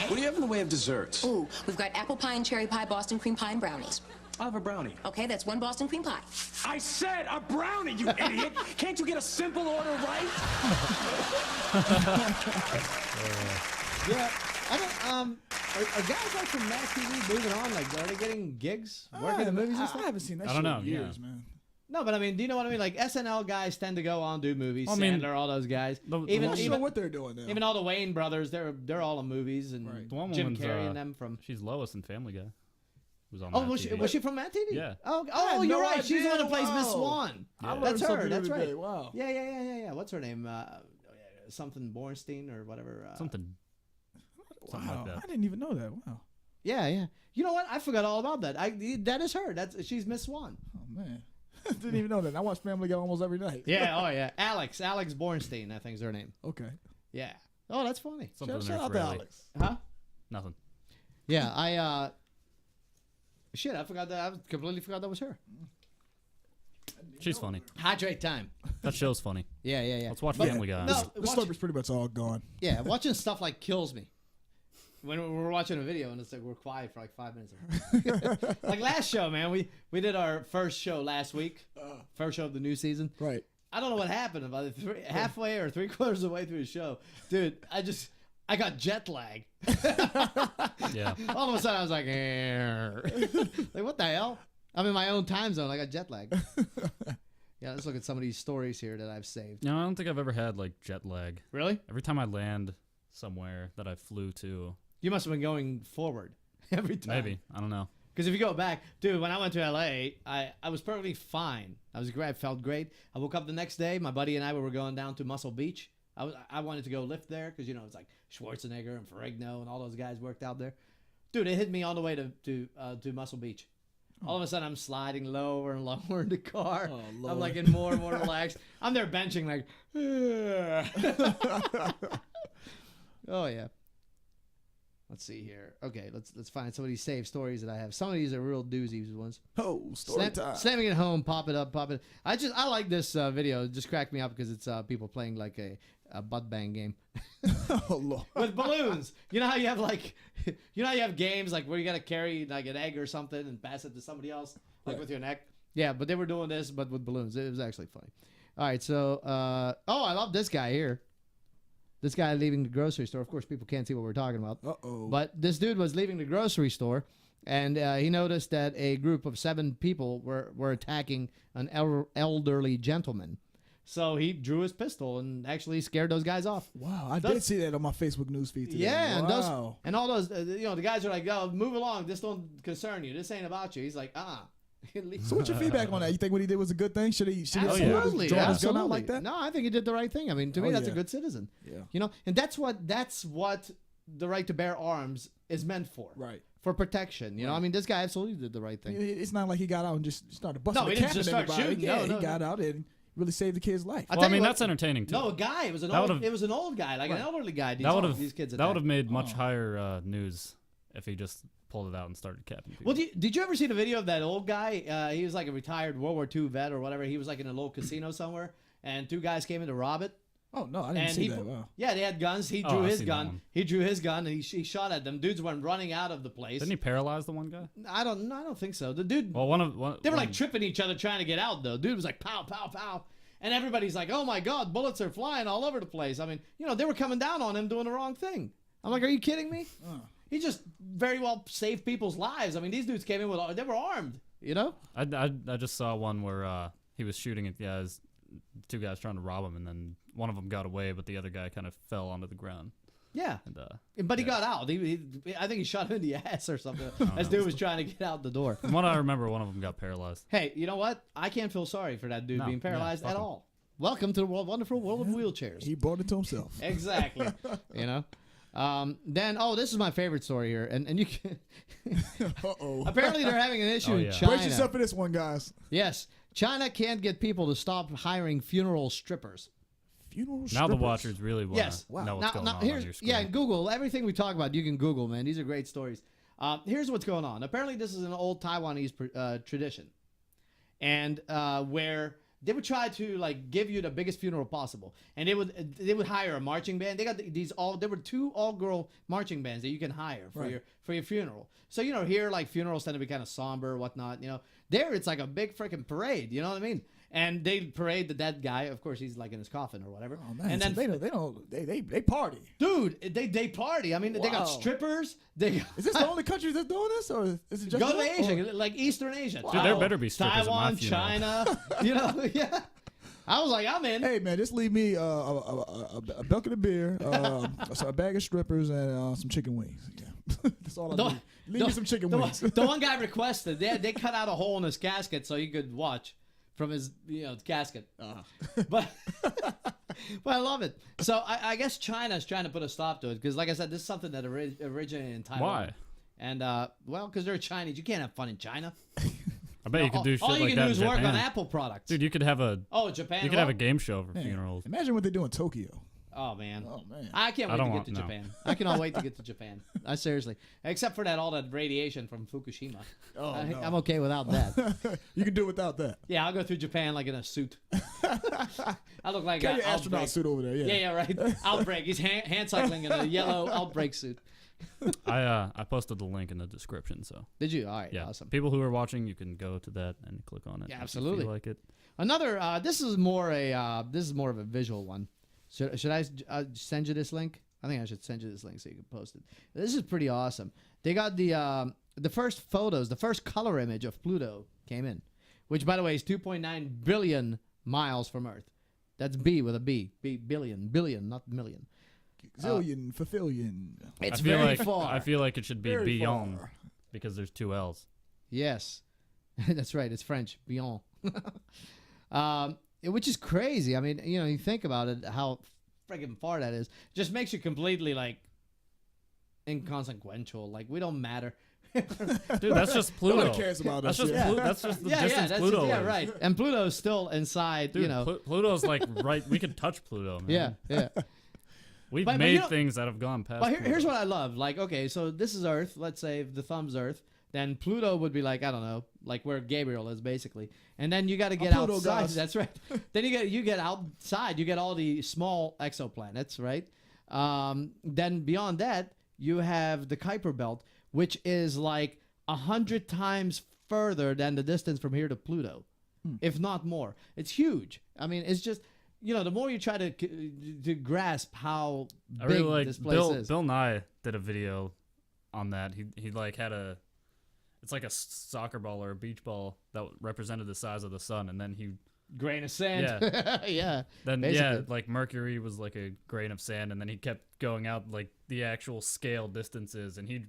What do you have in the way of desserts? Ooh, we've got apple pie and cherry pie, Boston cream pie, and brownies. I'll have a brownie. Okay, that's 1 Boston cream pie. I said a brownie, you idiot! Can't you get a simple order right? Yeah, I don't. Are guys like from Mass TV moving on? Like, are they getting gigs, working in movies and stuff? I haven't seen that I shit don't know, in years, yeah. man. No, but I mean, do you know what I mean? Like SNL guys tend to go on do movies. I mean, Sandler, all those guys. I'm not sure what they're doing now. Even all the Wayne brothers, they're all in movies, and Right. The one Jim woman's, Carrey and them from. She's Lois in Family Guy. Who's on Oh, Mad was TV. she from Mad TV? Yeah. Oh, had you're no right. She's the one who idea. plays Miss Wow. Swan. I learned That's her. something That's every right. day. Wow. Yeah. What's her name? Something Bornstein or whatever. Something Wow. like that. I didn't even know that. Wow. Yeah. You know what? I forgot all about that. That is her. She's Miss Swan. Oh man. Didn't even know that. I watch Family Guy almost every night. Yeah. Oh yeah. Alex Bornstein, I think is her name. Okay. Yeah. Oh, that's funny. Something Shout there out for to Ellie. Alex. Huh? Nothing. Yeah. Shit, I forgot that. I completely forgot that was her. She's funny. Hydrate time. That show's funny. Yeah. Let's watch But- Family Guy. No, The slurper's pretty much all gone. yeah, watching stuff like kills me. When we're watching a video and it's like we're quiet for like 5 minutes. Like last show, man, we did our first show last week, first show of the new season. Right. I don't know what happened about halfway or 3/4 of the way through the show, dude. I got jet lag. Yeah. All of a sudden, I was like, like what the hell? I'm in my own time zone. I got jet lag. Yeah, let's look at some of these stories here that I've saved. No, I don't think I've ever had like jet lag. Really? Every time I land somewhere that I flew to, You must have been going forward every time. maybe, I don't know. Because if you go back, dude, when I went to LA, I was perfectly fine. I felt great. I woke up the next day. My buddy and I were going down to Muscle Beach. I wanted to go lift there because it's like Schwarzenegger and Ferrigno and all those guys worked out there. Dude, it hit me on the way to Muscle Beach. All of a sudden, I'm sliding lower and lower in the car. Oh, I'm Lord. like getting more and more relaxed. I'm there benching like, oh yeah. Let's see here. Okay, let's find some of these saved stories that I have. Some of these are real doozies ones. Oh, story time. Slamming it home, pop it up. I like this video. It just cracked me up because it's people playing like a butt bang game Oh, Lord. with balloons. You know how you have you have games like where you gotta carry like an egg or something and pass it to somebody else like with your neck. Yeah, but they were doing this but with balloons. It was actually funny. All right, so I love this guy here. This guy leaving the grocery store. Of course, people can't see what we're talking about. Uh-oh. But this dude was leaving the grocery store, and he noticed that a group of 7 people were attacking an elderly gentleman. So he drew his pistol and actually scared those guys off. Wow, I did see that on my Facebook newsfeed today. Yeah, wow. and all those, the guys are like, "Oh, move along. This don't concern you. This ain't about you." He's like, So what's your feedback on that? You think what he did was a good thing? Should he Absolutely, draw his gun out absolutely. like that? No, I think he did the right thing. I mean, to me, that's a good citizen. Yeah. You know, and that's what the right to bear arms is meant for. Right. For protection. You know, I mean, this guy absolutely did the right thing. It's not like he got out and just started busting No, the he didn't cap just at start everybody. shooting. Yeah, No, he got out and really saved the kid's life. Well, I mean, that's entertaining too. No, a guy. It was an old guy, like an elderly guy. These kids. That would have made much higher news if he just pulled it out and started capping people. Well, did you ever see the video of that old guy? He was like a retired World War II vet or whatever. He was like in a little casino somewhere, and 2 guys came in to rob it. Oh no, I didn't see that. Wow. Yeah, they had guns. He drew his gun. He drew his gun, and he shot at them. Dudes went running out of the place. Didn't he paralyze the one guy? I don't think so. The dude. Well, they were like tripping each other trying to get out though. Dude was like pow pow pow, and everybody's like, oh my god, bullets are flying all over the place. I mean, they were coming down on him doing the wrong thing. I'm like, are you kidding me? He just very well saved people's lives. I mean, these dudes came in they were armed. I just saw one where he was shooting at guys, 2 guys trying to rob him, and then one of them got away, but the other guy kind of fell onto the ground. Yeah, and, but he got out. I think he shot him in the ass or something. As dude was trying to get out the door. From what I remember, one of them got paralyzed. Hey, you know what? I can't feel sorry for that dude being paralyzed at all. Welcome to the wonderful world of wheelchairs. He brought it to himself. Exactly. Then this is my favorite story here, and you can. Apparently, they're having an issue in China. Brace yourself for this one, guys. Yes, China can't get people to stop hiring funeral strippers. Now the watchers really want to know what's going on your screen. Yeah, Google everything we talk about. You can Google, man. These are great stories. Here's what's going on. Apparently, this is an old Taiwanese tradition, and where they would try to give you the biggest funeral possible, and they would hire a marching band. They got there were 2 all-girl marching bands that you can hire for your funeral. So here funerals tend to be kind of somber or whatnot. There it's like a big freaking parade. You know what I mean? And they parade the dead guy. Of course, he's like in his coffin or whatever. Oh man! And then they party, dude. They party. I mean, they got strippers. Is this the only country that's doing this, or is it just go to Asia, like Eastern Asia? Dude, there better be strippers Taiwan, at my funeral. China. Yeah. I was like, I'm in. Hey man, just leave me a bucket of beer, a bag of strippers, and some chicken wings. Yeah. That's all I need. Leave me some chicken wings. The one guy requested they cut out a hole in his casket so he could watch from his casket. But I love it. So I guess China's trying to put a stop to it because, like I said, this is something that originated in Taiwan. Why? And because they're Chinese, you can't have fun in China. I bet you could do shit all like you that can do in is work Japan. on Apple products. Dude, you could have Japan. You could have a game show for funerals. Imagine what they do in Tokyo. Oh man. Oh man. I can't wait to get to Japan. I cannot wait to get to Japan. Seriously. Except for all that radiation from Fukushima. Oh, no. I'm okay without that. You can do it without that. Yeah, I'll go through Japan like in a suit. I look like an astronaut suit over there. Yeah, right. Outbreak. He's hand cycling in a yellow outbreak suit. I posted the link in the description. So did you? All right. Yeah. Awesome. People who are watching, you can go to that and click on it. Yeah, absolutely. If you like it. Another. This is more of a visual one. Should I send you this link? I think I should send you this link so you can post it. This is pretty awesome. They got the first photos, the first color image of Pluto came in, which by the way is 2.9 billion miles from Earth. That's B with a B. Billion, not million. Zillion, fulfillion. It's very far. I feel like it should be Very beyond far. because there's 2 L's. Yes, that's right. It's French. Beyond. Which is crazy. I mean, you think about it, how freaking far that is. Just makes you completely inconsequential. Like we don't matter. Dude, that's just Pluto. Nobody cares about that's us. Just that's just the distance Pluto is. Yeah, right. And Pluto's still inside. Dude, Pluto's right. We could touch Pluto, man. Yeah. We've made things that have gone past. But here's what I love. Okay, so this is Earth. Let's say the thumb's Earth. Then Pluto would be I don't know, where Gabriel is basically. And then you got to get outside. Guys. That's right. Then you get outside. You get all the small exoplanets, right? Then beyond that, you have the Kuiper Belt, which is 100 times further than the distance from here to Pluto, if not more. It's huge. I mean, it's just the more you try to grasp how big this place is. Bill Nye did a video on that. He had a. It's like a soccer ball or a beach ball that represented the size of the sun, and then he grain of sand. Yeah, yeah. Then Mercury was like a grain of sand, and then he kept going out the actual scale distances, and he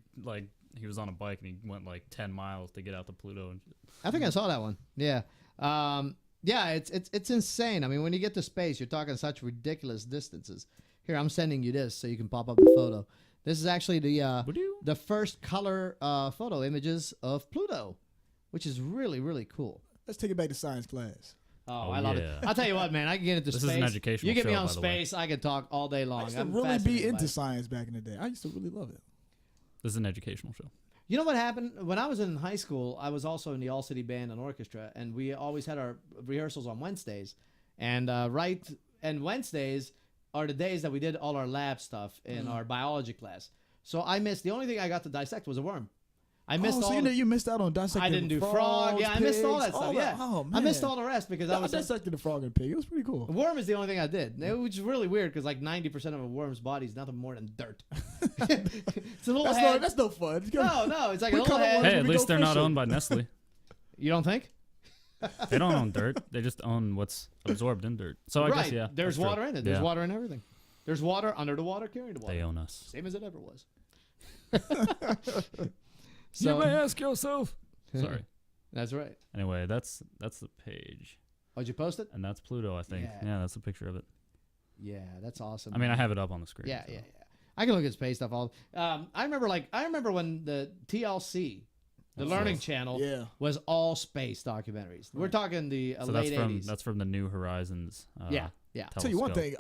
he was on a bike and he went like 10 miles to get out to Pluto. And I think I saw that one. Yeah. Yeah, it's insane. I mean, when you get to space, you're talking such ridiculous distances. Here, I'm sending you this so you can pop up the photo. This is actually the first color photo images of Pluto, which is really, really cool. Let's take it back to science class. Oh, I love it. I'll tell you what, man. I can get into this space. This is an educational You get me show, on by the way. space, I can talk all day long. I used to I'm really be fascinated by into it. science back in the day. I used to really love it. This is an educational show. You know what happened? When I was in high school, I was also in the All-City Band and Orchestra, and we always had our rehearsals on Wednesdays. And and Wednesdays are the days that we did all our lab stuff in our biology class. So I missed, the only thing I got to dissect was a worm. I missed all. So you missed out on dissecting. I didn't do frogs, frog. Yeah, I missed all that pigs, stuff. Yeah, Oh man, I missed all the rest because I was dissecting the frog and pig. It was pretty cool. Worm is the only thing I did, which is really weird because like 90% of a worm's body is nothing more than dirt. It's a little head. That's no fun. No, it's like a little head. Hey, at least they're not owned by Nestle. You don't think? They don't own dirt. They just own what's absorbed in dirt. So I guess, yeah. There's water in it. There's Yeah. water in everything. There's water under the water, carrying the water. They own us. Same as it ever was. You may ask yourself. Sorry. That's right. Anyway, that's the page. Oh, did you post it? And that's Pluto, I think. Yeah. Yeah, that's a picture of it. Yeah, that's awesome. I mean, I have it up on the screen. Yeah, so. yeah. I can look at space stuff all. I remember when the TLC, the Learning Channel, was all space documentaries. We're talking the So late 80s. That's from the New Horizons. Yeah. I'll tell you one thing.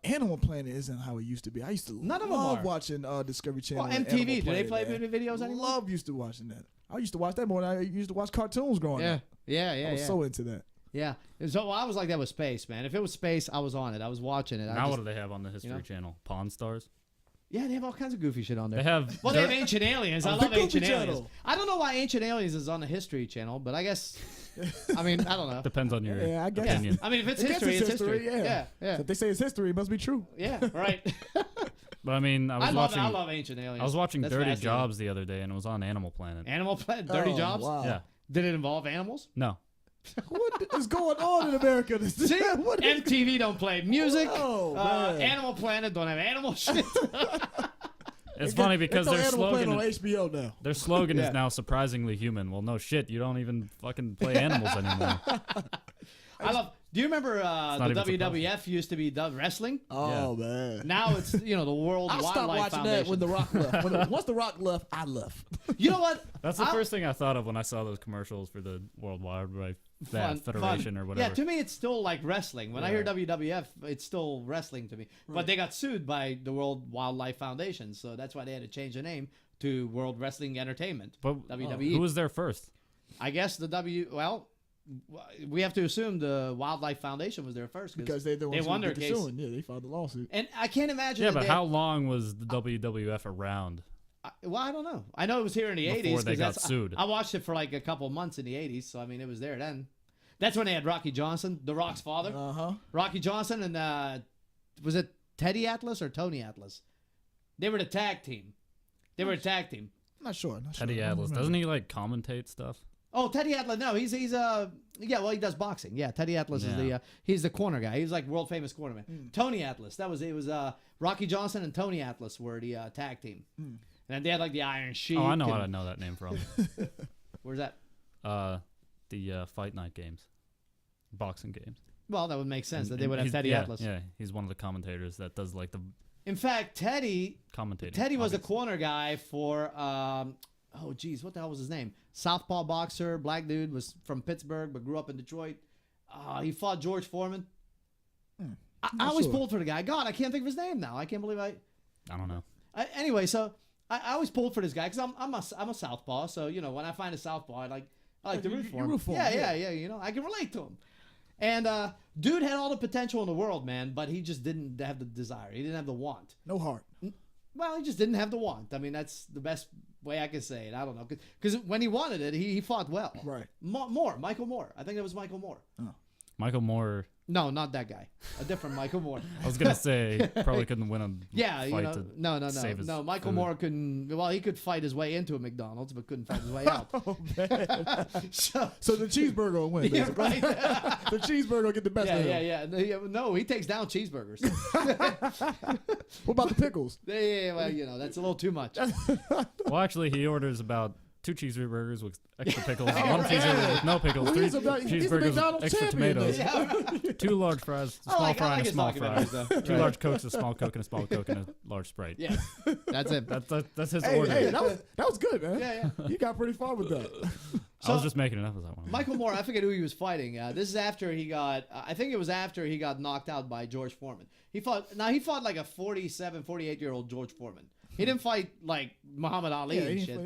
Animal Planet isn't how it used to be. I used to love watching Discovery Channel. Well, and MTV, Animal do they Planet, play man. videos anymore? Love used to watching that. I used to watch that more than I used to watch cartoons growing up. Yeah. I was so into that. Yeah. So I was like that with space, man. If it was space, I was on it. I was watching it. Now what do they have on the History Channel? Pawn Stars? Yeah, they have all kinds of goofy shit on there. They have. Well, they have Ancient Aliens. I love Ancient Goofy Aliens. Channel. I don't know why Ancient Aliens is on the History Channel, but I guess. I mean, I don't know. Depends on your I guess. opinion. I mean, if it's I guess history, it's history. Yeah. Yeah. So if they say it's history, it must be true. Yeah. Right. But I mean, I love Ancient Aliens. I was watching That's Dirty fascinating. Jobs the other day, and it was on Animal Planet. Animal Planet, Dirty Jobs. Wow. Yeah. Did it involve animals? No. What is going on in America? See, What is- MTV don't play music. Oh, man. Animal Planet don't have animal shit. It's funny because They their throw Animal slogan, Planet on HBO now. their slogan Yeah. is now surprisingly human. Well, no shit, you don't even fucking play animals anymore. I love. Do you remember not the even WWF used to be wrestling? Oh man. Now it's the World I Wildlife stopped watching Foundation. that when The Rock left. Once The Rock left, I left. You know what? That's the first thing I thought of when I saw those commercials for the World Wildlife Federation or whatever. Yeah, to me it's still like wrestling. When I hear WWF, it's still wrestling to me. But they got sued by the World Wildlife Foundation, so that's why they had to change the name to World Wrestling Entertainment. But WWE. who was there first? I guess we have to assume the Wildlife Foundation was there first Because they're the ones won who their did the case. suing. Yeah, they filed the lawsuit. And I can't imagine. Yeah, that but they- how long was the WWF around? Well, I don't know. I know it was here in the Before 80s. they 'cause got that's- sued. I watched it for like a couple months in the 80s, so I mean, it was there then. That's when they had Rocky Johnson, The Rock's father. Rocky Johnson and was it Teddy Atlas or Tony Atlas? They were the tag team. I'm not sure. Teddy Atlas. Doesn't he like commentate stuff? Oh, Teddy Atlas. No, he's he does boxing. Yeah, Teddy Atlas is he's the corner guy. He's like world famous cornerman. Tony Atlas. It was Rocky Johnson and Tony Atlas were the tag team. And then they had like the Iron Sheik. Oh, I know how to know that name from. Where's that? The Fight Night games, boxing games. Well, that would make sense that And they would have Teddy Atlas. Yeah, he's one of the commentators that does like the In fact, Teddy commentating. Teddy was a obviously. corner guy for what the hell was his name? Southpaw boxer, black dude, was from Pittsburgh but grew up in Detroit. He fought George Foreman. I always pulled for the guy. God, I can't think of his name now. I can't believe I don't know. Anyway, so I always pulled for this guy because I'm a southpaw. So when I find a southpaw, I like to root for him. Yeah. I can relate to him. And dude had all the potential in the world, man, but he just didn't have the desire. He didn't have the want. No heart. Well, he just didn't have the want. I mean, that's the best way I can say it. I don't know, because when he wanted it, he fought well. Right. Michael Moore. I think that was Michael Moore. Michael Moore No, not that guy. A different Michael Moore. I was gonna say probably couldn't win a Yeah, fight you know, to save his no. Michael food. Moore couldn't. Well, he could fight his way into a McDonald's, but couldn't fight his way out. Oh, man. so, So the cheeseburger will win. yeah, basically. right. The cheeseburger will get the best of him. yeah. No, he takes down cheeseburgers. What about the pickles? Yeah, well, you know, that's a little too much. Well, actually, he orders about 2 cheeseburgers with extra pickles, 1 cheeseburger with no pickles, Well, 3 he's a cheeseburgers with McDonald's extra champion, tomatoes, then. 2 large fries, a I small like fry and a his small documentaries, fry, though. 2 large Cokes, a small Coke, and a small Coke, and a large Sprite. Yeah, that's it. That's his Hey, order. hey, that was good, man. Yeah. You got pretty far with that. I was just making it up as I went. Michael Moore, I forget who he was fighting. This is after he got, I think it was after he got knocked out by George Foreman. He fought like a 47, 48-year-old George Foreman. He didn't fight like Muhammad Ali and shit.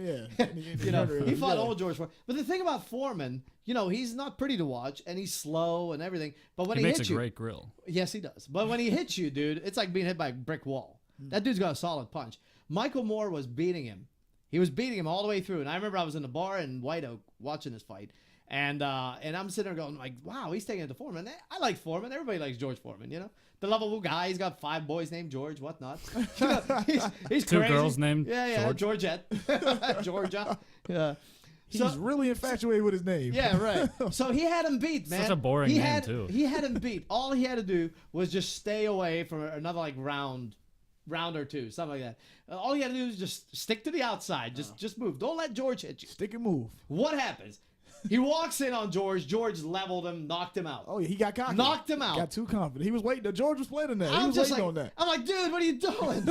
You know, he fought old George Foreman. But the thing about Foreman, you know, he's not pretty to watch and he's slow and everything. But when he makes hits a you, great grill. yes, he does. But when he hits you, dude, it's like being hit by a brick wall. That dude's got a solid punch. Michael Moore was beating him. He was beating him all the way through. And I remember I was in the bar in White Oak watching this fight. And I'm sitting there going like, wow, he's taking it to Foreman. I like Foreman. Everybody likes George Foreman, you know? The lovable guy. He's got 5 boys named George, whatnot. You know, he's 2 crazy. girls named George. George. Georgette. Georgia. Yeah. He's really infatuated with his name. Yeah, right. So he had him beat, man. Such a boring name, too. He had him beat. All he had to do was just stay away from another like round or two, something like that. All he had to do is just stick to the outside. Just move. Don't let George hit you. Stick and move. What happens? He walks in on George. George leveled him, knocked him out. Oh, yeah, he got cocky. Knocked him out. Got too confident. He was waiting. George was planning that. He I'm was just waiting like, on that. I'm like, dude, what are you doing?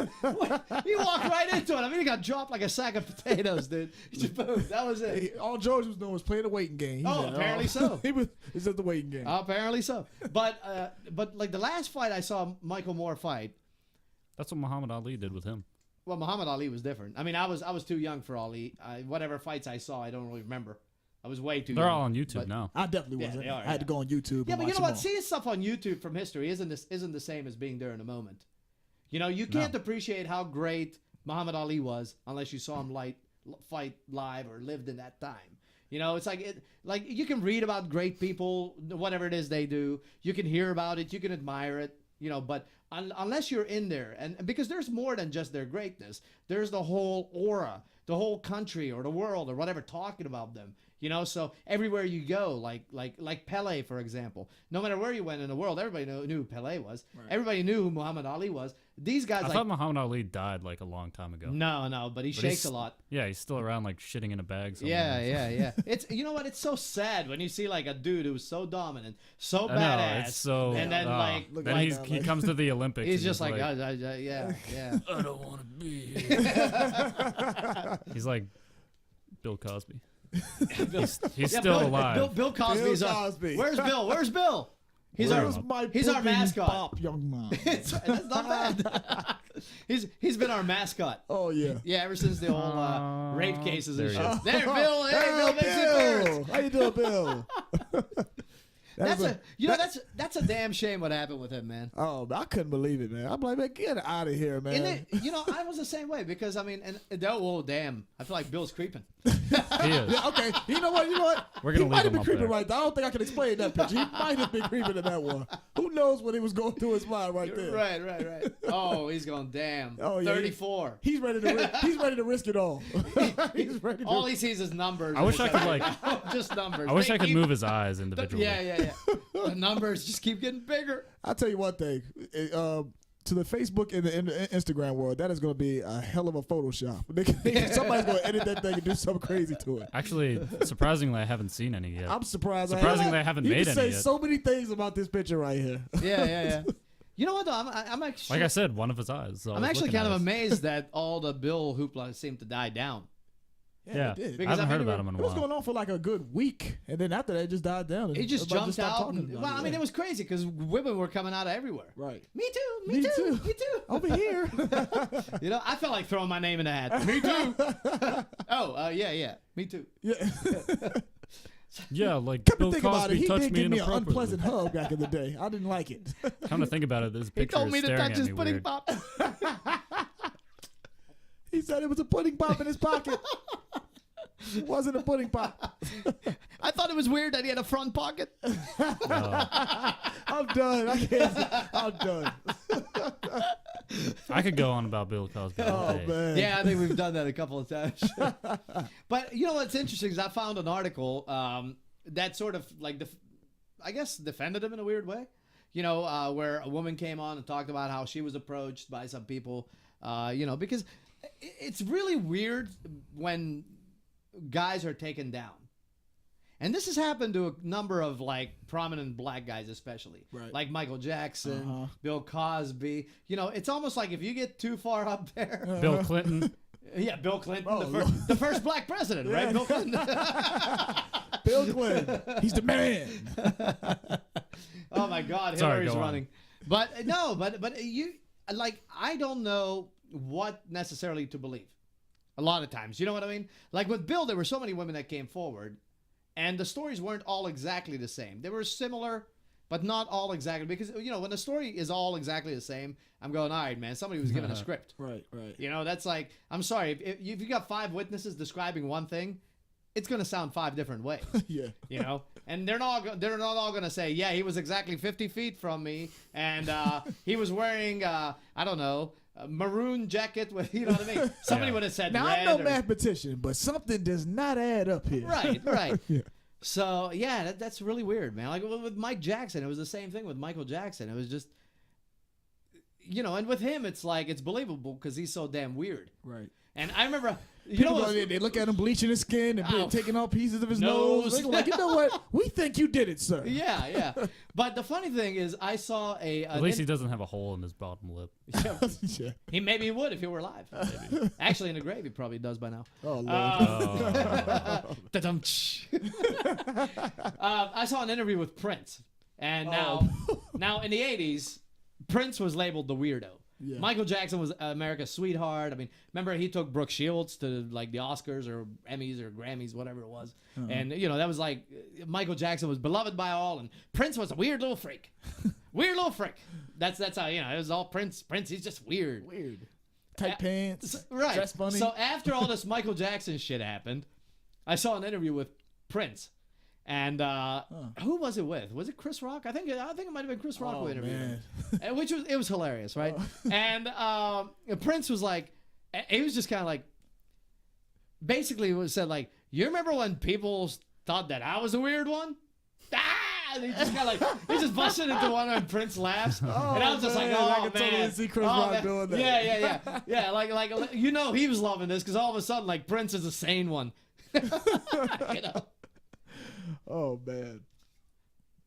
He walked right into it. I mean, he got dropped like a sack of potatoes, dude. Just boom. That was it. All George was doing was playing the waiting game. Apparently so. It's just the waiting game. Apparently so. But like the last fight I saw Michael Moore fight, That's what Muhammad Ali did with him. well, Muhammad Ali was different. I mean, I was too young for Ali. Whatever fights I saw, I don't really remember. I was way too young. They're all on YouTube but- now. I definitely Yeah, wasn't. they are, I had to yeah. go on YouTube. Yeah, and but you watch know what? them all. Seeing stuff on YouTube from history isn't the same as being there in a moment. You know, you can't appreciate how great Muhammad Ali was unless you saw him fight live or lived in that time. You know, it's like you can read about great people, whatever it is they do. You can hear about it, you can admire it. You know, but unless you're in there, and because there's more than just their greatness, there's the whole aura, the whole country or the world or whatever talking about them. You know, so everywhere you go, like Pele, for example, no matter where you went in the world, everybody knew who Pele was. Right. Everybody knew who Muhammad Ali was. These guys, I thought Muhammad Ali died like a long time ago. No, but he shakes a lot. Yeah, he's still around like shitting in a bag somewhere. Yeah. It's, you know what? It's so sad when you see like a dude who's so dominant, so I know, badass, it's so, and then he comes to the Olympics. he's and just like, yeah. I don't want to be here. He's like Bill Cosby. He's still alive. Bill Cosby's Bill Cosby. Where's Bill? Where's Bill? He's our pudding mascot. Pop, young man. That's not bad. he's been our mascot. Oh yeah. Yeah, ever since the whole rape cases and there he shit. is. There, Bill. Hey, Bill makes it Bill. How you doing, Bill? That's a damn shame what happened with him, man. Oh, I couldn't believe it, man. I'm like, man, get out of here, man. You know, I was the same way because I mean, damn, I feel like Bill's creeping. He is. Yeah, okay. You know what? We're he gonna might leave have him been up creeping there. right there. I don't think I can explain that picture. He might have been creeping in that one. Who knows what he was going through his mind right there? Right. Oh, he's going damn. Oh, yeah. 34. He's ready to risk it all. He's ready to All he sees is numbers. I wish I could just numbers. I wish They I could keep- move his eyes individually. Yeah. The numbers just keep getting bigger. I'll tell you one thing. To the Facebook and the Instagram world, that is going to be a hell of a Photoshop. Somebody's going to edit that thing and do something crazy to it. Actually, surprisingly, I haven't seen any yet. I'm surprised. Surprisingly, I haven't you made can any say yet. so many things about this picture right here. Yeah. You know what though? I'm actually Like I said, one of his eyes. So I'm actually kind of amazed that all the Bill hoopla seemed to die down. Yeah, it did. I Because haven't I heard mean, about him in a It was while. going on for like a good week, and then after that, it just died down. And He just everybody jumped stopped out. talking And, about well, I mean, it was crazy because women were coming out of everywhere. right. Me too. Me too. Over here. You know, I felt like throwing my name in the hat. Me too. Yeah. Me too. Yeah. Yeah, like Come to Bill think about it, Cosby he touched did me give me an inappropriately. unpleasant hug back in the day. I didn't like it. Come to think about it, this He picture told is me to staring touch at his me pudding weird. pop. He said it was a pudding pop in his pocket. It wasn't a pudding pop. I thought it was weird that he had a front pocket. I'm done. I can't. I'm done. I could go on about Bill Cosby all day. Man. Yeah, I think we've done that a couple of times. But you know what's interesting is I found an article that sort of like, I guess, defended him in a weird way. You know, where a woman came on and talked about how she was approached by some people. You know, because it's really weird when guys are taken down. And this has happened to a number of like prominent black guys, especially like Michael Jackson, Bill Cosby. You know, it's almost like if you get too far up there. Bill Clinton. Yeah, Bill Clinton, the first black president, right? Bill Clinton. Bill Clinton. He's the man. Oh my God, Sorry, Hillary's go on. running. But no, but you like, I don't know what necessarily to believe. A lot of times, you know what I mean? Like with Bill, there were so many women that came forward. And the stories weren't all exactly the same. They were similar, but not all exactly. Because, you know, when the story is all exactly the same, I'm going, all right, man, somebody was given a script. Right. You know, that's like, I'm sorry, if you got 5 witnesses describing one thing, it's going to sound 5 different ways. Yeah. You know? And they're not all going to say, yeah, he was exactly 50 feet from me, and he was wearing, I don't know, a maroon jacket with, you know what I mean? Somebody would have said now, red. I'm no mathematician, but something does not add up here. Right. Yeah. So, yeah, that's really weird, man. Like with Mike Jackson, it was the same thing with Michael Jackson. It was just, you know, and with him, it's like, it's believable because he's so damn weird. Right. And I remember, you People know, go there, they look at him bleaching his skin and taking off pieces of his Nose. nose. They go like, you know what? We think you did it, sir. yeah. But the funny thing is, I saw At least he doesn't have a hole in his bottom lip. Yeah. Maybe he would if he were alive. Maybe. Actually, in the grave, he probably does by now. Oh, Lord. Ta-dum. I saw an interview with Prince, and now in the 80s, Prince was labeled the weirdo. Yeah. Michael Jackson was America's sweetheart. I mean, remember he took Brooke Shields to like the Oscars or Emmys or Grammys, whatever it was. And, you know, that was like Michael Jackson was beloved by all, and Prince was a weird little freak. Weird little freak. That's how, you know, it was all Prince. Prince, he's just weird. Tight pants. Right. Dress funny. So after all this Michael Jackson shit happened, I saw an interview with Prince. And who was it with? Was it Chris Rock? I think it might have been Chris Rock who interviewed him. And it was hilarious, right? And Prince was like, he was just kind of like, basically said like, you remember when people thought that I was a weird one? And he just kind of like, he just busted into one and Prince laughs. And I was just like, oh, I can totally see Chris Rock doing that. Yeah, like you know he was loving this because all of a sudden, like, Prince is a sane one. You know? Oh, man.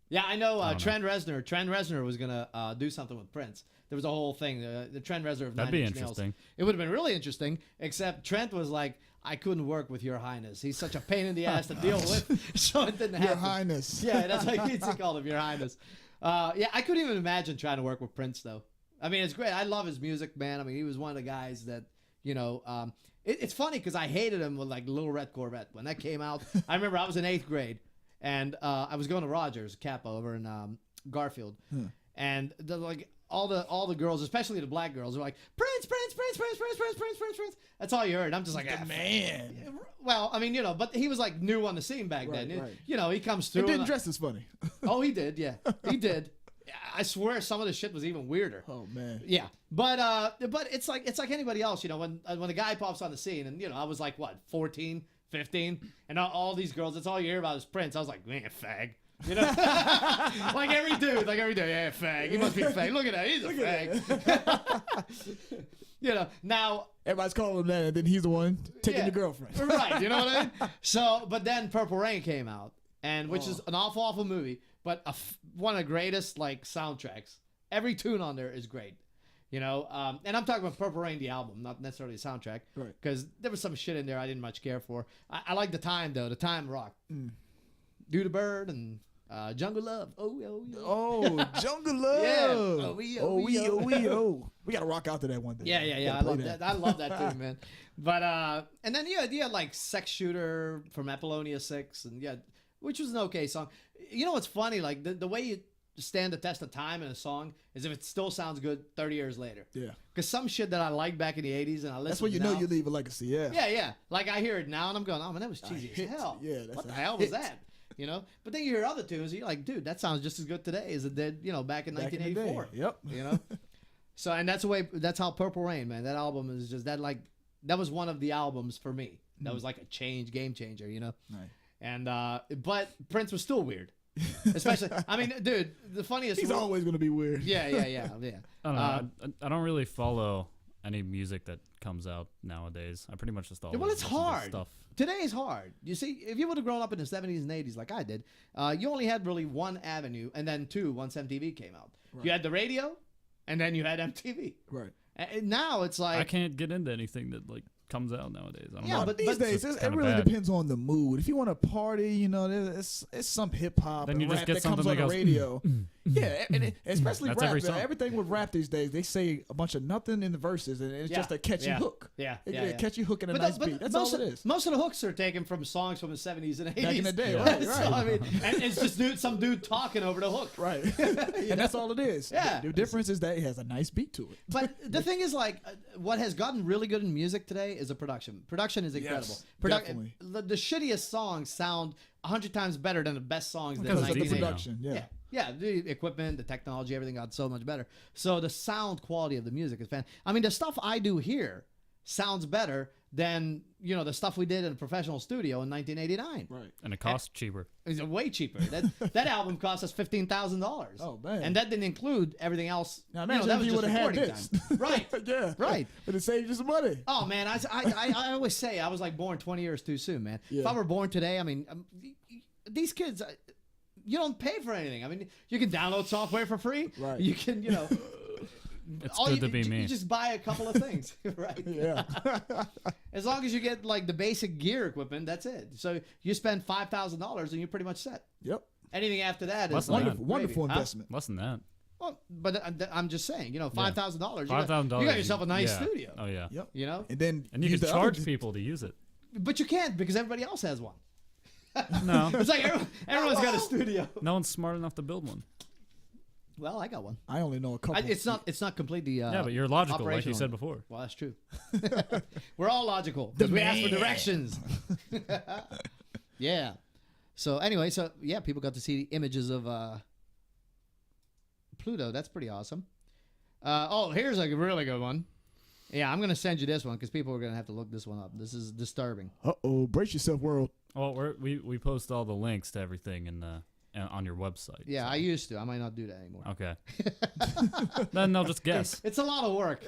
Yeah, I know Trent Reznor was going to do something with Prince. There was a whole thing, the Trent Reznor of That'd Nine be Inch Nails. interesting. It would have been really interesting, except Trent was like, I couldn't work with Your Highness. He's such a pain in the ass to deal with, so it didn't happen. Your Highness. Yeah, that's what he called him, Your Highness. Yeah, I couldn't even imagine trying to work with Prince, though. I mean, it's great. I love his music, man. I mean, he was one of the guys that, you know, it's funny because I hated him with, like, Little Red Corvette. When that came out, I remember I was in 8th grade, and I was going to Rogers, Kappa, over in Garfield. And like all the girls, especially the black girls, were like, Prince. That's all you heard. I'm just like, man. Well, I mean, you know, but he was like new on the scene back then. Right. You know, he comes through. He didn't dress as funny. Oh, he did. Yeah, he did. I swear, some of the shit was even weirder. Oh, man. Yeah, but it's like anybody else. You know, when a guy pops on the scene, and you know, I was like, what, 14, 15, and all these girls, that's all you hear about is Prince. I was like, man, fag. You know, like every dude, yeah, fag. He must be a fag. Look at that, he's a fag. You know, now everybody's calling him that, and then he's the one taking the girlfriend. Right, you know what I mean? So, but then Purple Rain came out, and which is an awful movie, but one of the greatest like soundtracks. Every tune on there is great. You know, and I'm talking about Purple Rain, the album, not necessarily the soundtrack, right? Because there was some shit in there I didn't much care for. I like the time though. The time rock. Do the Bird and Jungle Love. Oh, Jungle Love. Yeah. We gotta rock out to that one day. Yeah. I love that. I love that too, man. But and then yeah, like Sex Shooter from Apollonia 6, and yeah, which was an okay song. You know what's funny? Like the way you stand the test of time in a song is if it still sounds good 30 years later. Yeah. Because some shit that I liked back in the 80s and I listen to that's when you know you leave a legacy. Yeah. Yeah. Like I hear it now and I'm going, oh man, that was cheesy as hell. Yeah. What the hell was that? you know. But then you hear other tunes, and you're like, dude, that sounds just as good today as it did, you know, back in Back in the 1984. day. Yep. You know. So, and that's how Purple Rain, man. That album is just that was one of the albums for me. That was like a game changer, you know. Right. And but Prince was still weird, especially. I mean, dude, the funniest. He's always gonna be weird. Yeah. I don't know. I don't really follow any music that comes out nowadays. I pretty much just always Well, it's listen to hard. stuff. Today is hard. You see, if you would have grown up in the 70s and 80s like I did, you only had really one avenue, and then two once MTV came out. Right. You had the radio, and then you had MTV. Right. And now it's like I can't get into anything that like comes out nowadays. I don't Yeah, know. but These days, it's it kinda really bad. depends on the mood. If you want to party, you know, it's some hip hop Then and you just rap get that comes something on that the goes, radio. Yeah, and especially That's rap. every song. Everything with rap these days, they say a bunch of nothing in the verses, and it's just a catchy hook. Yeah, A catchy hook and a But nice but beat. That's most all it of, is. Most of the hooks are taken from songs from the 70s and 80s. Back in the day, Yeah. right, So, right. I mean, and it's just some dude talking over the hook. Right. And that's all it is. Yeah. The difference is that it has a nice beat to it. But the thing is, like, what has gotten really good in music today is the production. Production is incredible. Yes, Production. definitely. The shittiest songs sound 100 times better than the best songs. Because that of the 1980. production, yeah. Yeah, the equipment, the technology, everything got so much better. So the sound quality of the music is fantastic. I mean, the stuff I do here sounds better than, you know, the stuff we did in a professional studio in 1989. Right. And it costs cheaper. It's way cheaper. That album cost us $15,000. Oh, man. And that didn't include everything else. Now, You know, imagine that if was you just would have had recording this. time. Right. Yeah. Right. But it saved you some money. Oh man, I always say I was like born 20 years too soon, man. If Yeah. I were born today, I mean, these kids, you don't pay for anything. I mean, you can download software for free. Right. You can, you know, It's good to be me. You just buy a couple of things, right? Yeah. As long as you get like the basic gear equipment, that's it. So you spend $5,000 and you're pretty much set. Yep. Anything after that Less is than like that. Wonderful gravy. Huh? investment. Less than that. Well, but I'm just saying, you know, $5,000. $5,000. You got yourself a nice yeah. studio. Oh yeah. Yep. You know, And then And you use can the charge other- people to use it. but you can't because everybody else has one. No. It's like everyone's got a studio. No one's smart enough to build one. Well, I got one. I only know a couple. It's not completely. Yeah, but you're logical, like you operational. said before. Well, that's true. We're all logical because we ask for man. directions. Yeah. So anyway, people got to see the images of Pluto. That's pretty awesome. Here's a really good one. Yeah, I'm gonna send you this one because people are gonna have to look this one up. This is disturbing. Uh-oh. Brace yourself, world. Well, we post all the links to everything on your website. Yeah, so. I used to. I might not do that anymore. Okay. Then they'll just guess. It's a lot of work.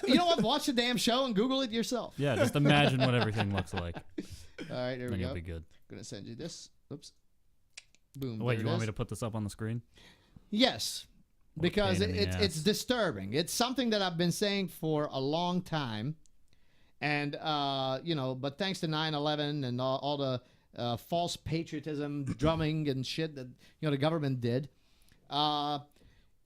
You know what? Watch the damn show and Google it yourself. Yeah, just imagine what everything looks like. All right, here we Then go. you'll be good. Gonna send you this. Oops. Boom. Wait, there you it want me is. to put this up on the screen? Yes, What a because pain in the it's ass. disturbing. It's something that I've been saying for a long time, and you know, but thanks to 9/11 and all the false patriotism, drumming and shit that the government did,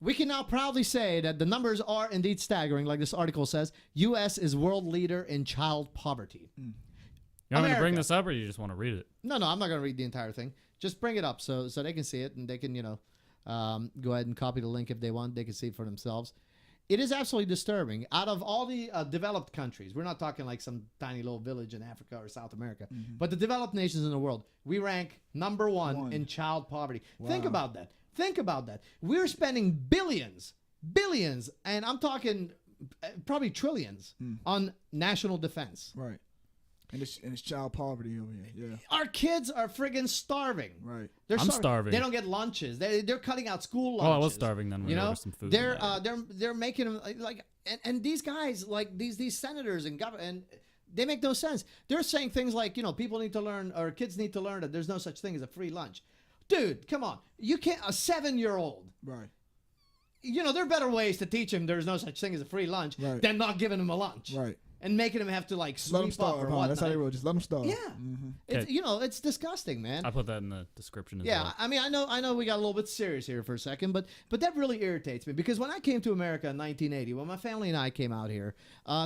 we can now proudly say that the numbers are indeed staggering. Like this article says, U.S. is world leader in child poverty. You want me to bring America. this up, or you just want to read it? No, I'm not going to read the entire thing. Just bring it up so they can see it and they can, go ahead and copy the link if they want. They can see it for themselves. It is absolutely disturbing. Out of all the developed countries, we're not talking like some tiny little village in Africa or South America, but the developed nations in the world, we rank number one in child poverty. Think about that. Think about that. We're spending billions, and I'm talking probably trillions on national defense. Right. And it's child poverty over here. Yeah. Our kids are friggin' starving. Right. They're I'm starving. They don't get lunches. They're cutting out school lunches. Well, I was starving then when You we know, ordered some food. they're making them like, and these guys like these senators and government, and they make no sense. They're saying things like, people need to learn, or kids need to learn that there's no such thing as a free lunch. Dude, come on. You can't. A 7-year-old. Right. There are better ways to teach him there's no such thing as a free lunch Right. than not giving him a lunch. Right. And making him have to like Let them sweep up starve. or Huh? what. That's how they wrote. Just let them starve. Yeah. Okay. It's disgusting, man. I put that in the description as Yeah, well. I mean, I know we got a little bit serious here for a second, but that really irritates me because when I came to America in 1980, when my family and I came out here,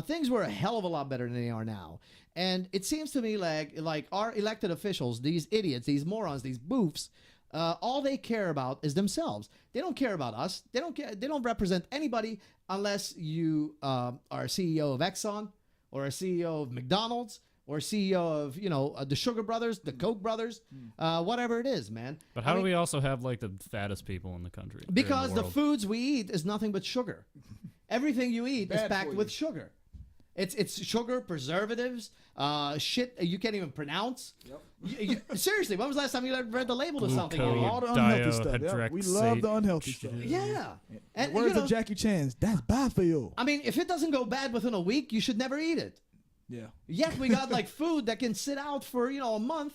things were a hell of a lot better than they are now. And it seems to me like our elected officials, these idiots, these morons, these boofs, all they care about is themselves. They don't care about us. They don't care. They don't represent anybody unless you are a CEO of Exxon or a CEO of McDonald's or CEO of, the Sugar Brothers, the Coke Brothers, whatever it is, man. But how do we also have like the fattest people in the country? Because the world? foods we eat is nothing but sugar. Everything you eat is Bad packed for you. with sugar. It's sugar, preservatives, shit you can't even pronounce. Seriously, when was the last time you read the label to something? you Glucose. ate? All the unhealthy stuff. Yeah. Diohydroxate. We love the unhealthy stuff. Yeah. And Words of Jackie Chan's, that's bad for you. I mean, if it doesn't go bad within a week, you should never eat it. Yeah. Yet we got like food that can sit out for, a month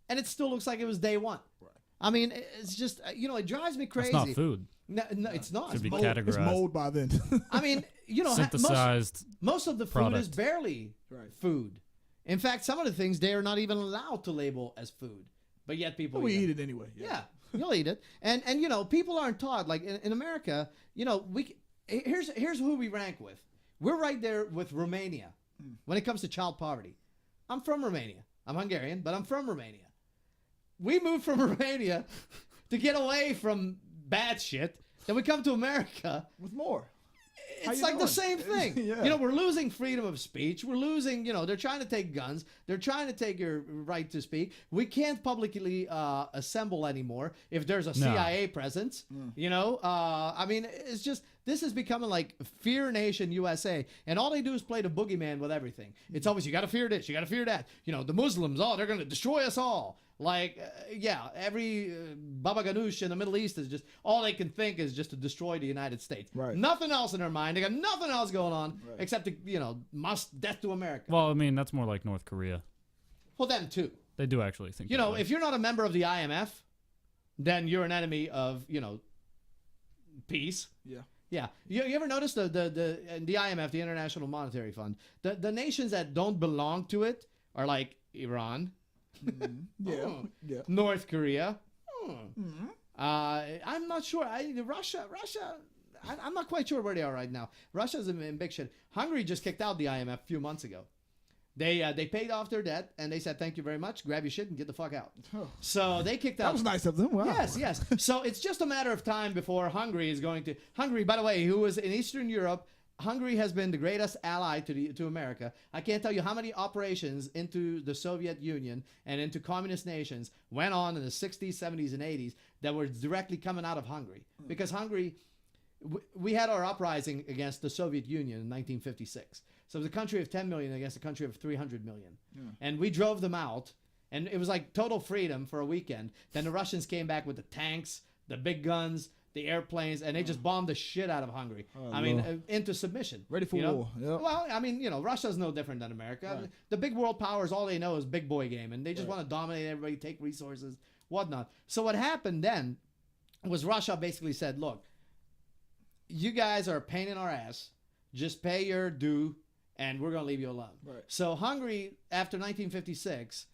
and it still looks like it was day one. Right. I mean, it's just, it drives me crazy. It's not food. No, it's not. Should It's be mold. categorized. It's mold by then. I mean, synthesized. most of the food product. is barely food. In fact, some of the things they are not even allowed to label as food, but yet people we eat eat it anyway. Yeah, you'll eat it, and people aren't taught. Like in America, here's who we rank with. We're right there with Romania when it comes to child poverty. I'm from Romania. I'm Hungarian, but I'm from Romania. We moved from Romania to get away from bad shit. Then we come to America With more. it's like the same thing. Yeah. We're losing freedom of speech. We're losing, they're trying to take guns. They're trying to take your right to speak. We can't publicly assemble anymore if there's a CIA presence. I mean, it's just, this is becoming like Fear Nation USA. And all they do is play the boogeyman with everything. It's always, you got to fear this, you got to fear that. The Muslims, they're going to destroy us all. Like, every Baba Ganoush in the Middle East is just, all they can think is just to destroy the United States. Right. Nothing else in their mind. They got nothing else going on except, death to America. Well, I mean, that's more like North Korea. Well, them too. They do actually think. If you're not a member of the IMF, then you're an enemy of, peace. Yeah. Yeah. You ever notice the IMF, the International Monetary Fund, the nations that don't belong to it are like Iran. Yeah. North Korea. I'm not sure. Russia. I'm not quite sure where they are right now. Russia's in big shit. Hungary just kicked out the IMF a few months ago. They paid off their debt and they said thank you very much. Grab your shit and get the fuck out. So they kicked out. That was nice of them. Wow. Yes. So it's just a matter of time before Hungary is going to. Hungary, by the way, who was in Eastern Europe. Hungary has been the greatest ally to America. I can't tell you how many operations into the Soviet Union and into communist nations went on in the 60s, 70s, and 80s that were directly coming out of Hungary. Because Hungary, we had our uprising against the Soviet Union in 1956. So it was a country of 10 million against a country of 300 million. And we drove them out, and it was like total freedom for a weekend. Then the Russians came back with the tanks, the big guns, the airplanes, and they just bombed the shit out of Hungary. Into submission. Ready for war. Yep. Well, I mean, Russia's no different than America. Right. The big world powers, all they know is big boy game, and they just want to dominate everybody, take resources, whatnot. So what happened then was Russia basically said, look, you guys are a pain in our ass. Just pay your due, and we're going to leave you alone. Right. So Hungary, after 1956,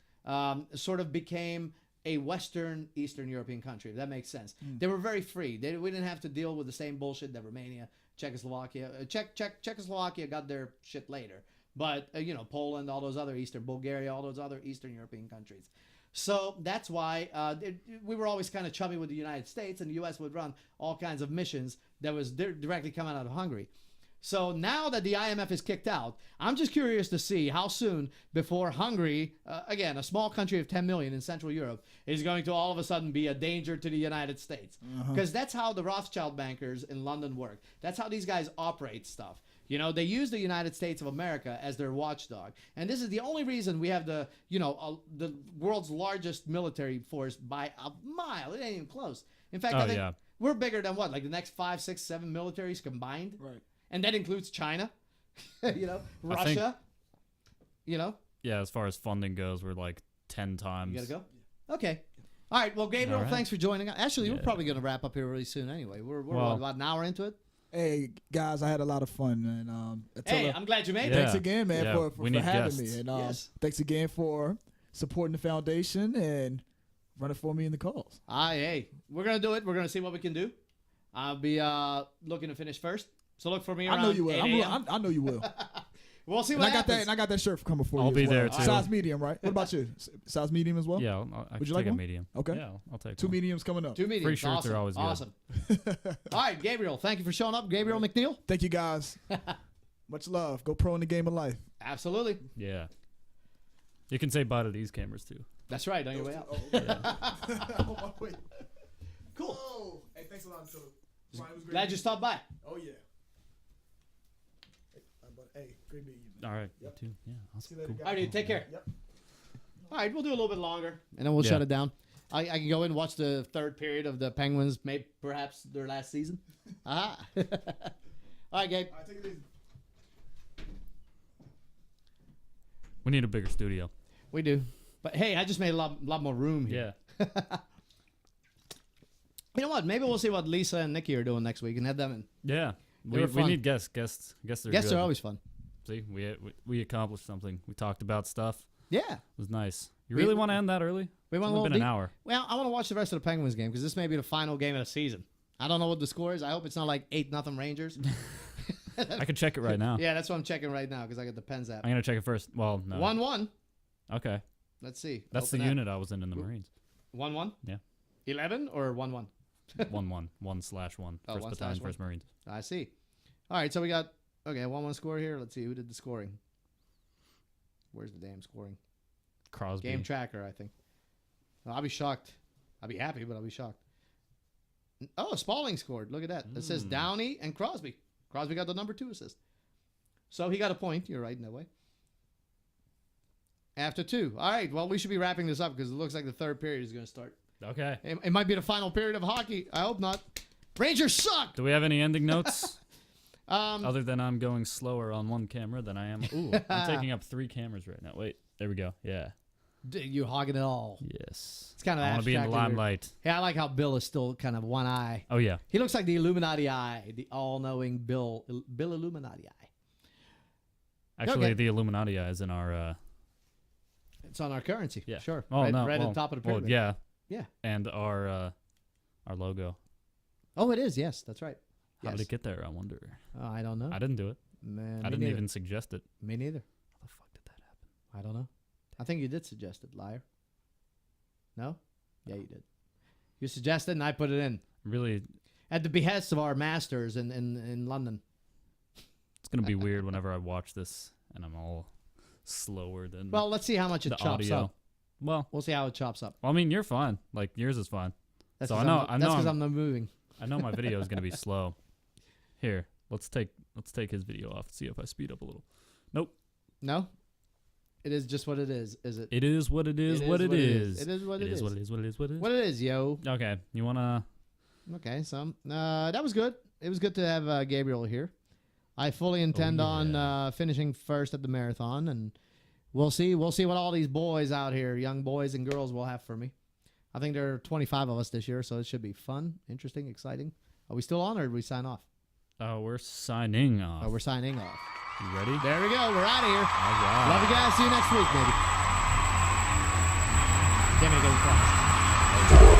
sort of became a Western Eastern European country. If that makes sense. They were very free. We didn't have to deal with the same bullshit that Romania, Czechoslovakia. Czechoslovakia got their shit later. But, Poland, all those other Bulgaria, all those other Eastern European countries. So that's why we were always kind of chummy with the United States, and the U.S. would run all kinds of missions that was directly coming out of Hungary. So now that the IMF is kicked out, I'm just curious to see how soon before Hungary, again, a small country of 10 million in Central Europe, is going to all of a sudden be a danger to the United States. Because that's how the Rothschild bankers in London work. That's how these guys operate stuff. They use the United States of America as their watchdog. And this is the only reason we have the world's largest military force by a mile. It ain't even close. In fact, I think we're bigger than what? Like the next 5, 6, 7 militaries combined? Right. And that includes China, Russia, Yeah, as far as funding goes, we're like 10 times. You gotta go? Okay. All right. Well, Gabriel, thanks for joining us. Actually, we're probably going to wrap up here really soon anyway. We're about an hour into it. Hey, guys, I had a lot of fun. And Attila, hey, I'm glad you made it. Thanks again, man, for having guests. me. And thanks again for supporting the foundation and running for me in the calls. Hey, we're going to do it. We're going to see what we can do. I'll be looking to finish first. So look for me around I know you will. 8 a.m. I know you will. We'll see what happens. I got that shirt coming for you. I'll be there too. Size medium, right? What about you? Size medium as well? Yeah, I Would you take like a one? medium. Okay. Yeah, I'll take 2 one. mediums coming up. 2 mediums. Free shirts awesome. are always good. Awesome. All right, Gabriel, thank you for showing up. Gabriel McNeil. Thank you, guys. Much love. Go pro in the game of life. Absolutely. Yeah. You can say bye to these cameras too. That's right. On your way out. On my way. Cool. Oh, hey, thanks a lot, Attila. Brian, it was great. Glad you stopped by. Oh yeah. Hey, great meeting you. All right. Yep. You too. Yeah. See you later, guys. All right, dude. Take care. Yep. All right, we'll do a little bit longer, and then we'll shut it down. I can go in and watch the third period of the Penguins, maybe perhaps their last season. All right, Gabe. All right, take it easy. We need a bigger studio. We do. But hey, I just made a lot more room here. Yeah. You know what? Maybe we'll see what Lisa and Nikki are doing next week and have them in. Yeah. They were We fun. need guests. Guests are Guests good. are always fun. See, we accomplished something. We talked about stuff. Yeah. It was nice. You really want to end that early? We want It's a only little been an hour. Well, I want to watch the rest of the Penguins game because this may be the final game of the season. I don't know what the score is. I hope it's not like 8-0 Rangers. I could check it right now. Yeah, that's what I'm checking right now because I got the Pens app. I'm going to check it first. Well, no. 1-1. Okay. Let's see. That's Open the app. unit I was in the Marines. 1-1? Yeah. 11 or 1-1? 1-1. 1/1. Oh, First 1/1. Battalion, First Marines. I see. All right, so we got, 1-1 score here. Let's see. Who did the scoring? Where's the damn scoring? Crosby. Game tracker, I think. Well, I'll be shocked. I'll be happy, but I'll be shocked. Oh, Spaulding scored. Look at that. It says Downey and Crosby. Crosby got the number 2 assist. So he got a point. You're right in that way. After 2. All right, well, we should be wrapping this up because it looks like the third period is going to start. Okay. It might be the final period of hockey. I hope not. Rangers suck! Do we have any ending notes? Other than I'm going slower on one camera than I am. Ooh, I'm taking up 3 cameras right now. Wait, there we go. Yeah. You're hogging it all. Yes. It's kind of I want to be in the abstract. limelight. Yeah, I like how Bill is still kind of one eye. Oh, yeah. He looks like the Illuminati eye, the all-knowing Bill Illuminati eye. Actually, Okay. the Illuminati eye is in our... It's on our currency. Yeah. Sure. Oh, right, no. right well, at the top of the well, pyramid. yeah. Yeah. And our logo. Oh, it is. Yes, that's right. How did Yes. it get there, I wonder? I don't know. I didn't do it. Man, I didn't even suggest it. Me neither. How the fuck did that happen? I don't know. I think you did suggest it, liar. No? Yeah, you did. You suggested and I put it in. Really, At the behest of our masters in London. it's going to be weird whenever I watch this and I'm all slower than Well, let's see how much it the chops audio. up. Well, We'll see how it chops up. I mean, you're fine. Like, yours is fine. That's So 'cause I know That's because I'm- I'm not moving. I know my video is going to be slow. Here, let's take his video off and see if I speed up a little. Nope. No? It is just what it is it? It is what it is. What it is. It is what it is. What it is. What it is. What it is. What it is, yo. Okay, you wanna? Okay, so that was good. It was good to have Gabriel here. I fully intend on finishing first at the marathon, and we'll see. We'll see what all these boys out here, young boys and girls, will have for me. I think there are 25 of us this year, so it should be fun, interesting, exciting. Are we still on, or did we sign off? We're signing off. Oh, we're signing off. You ready? There we go. We're out of here. All right. Love you guys. See you next week, maybe. Can't make those promises.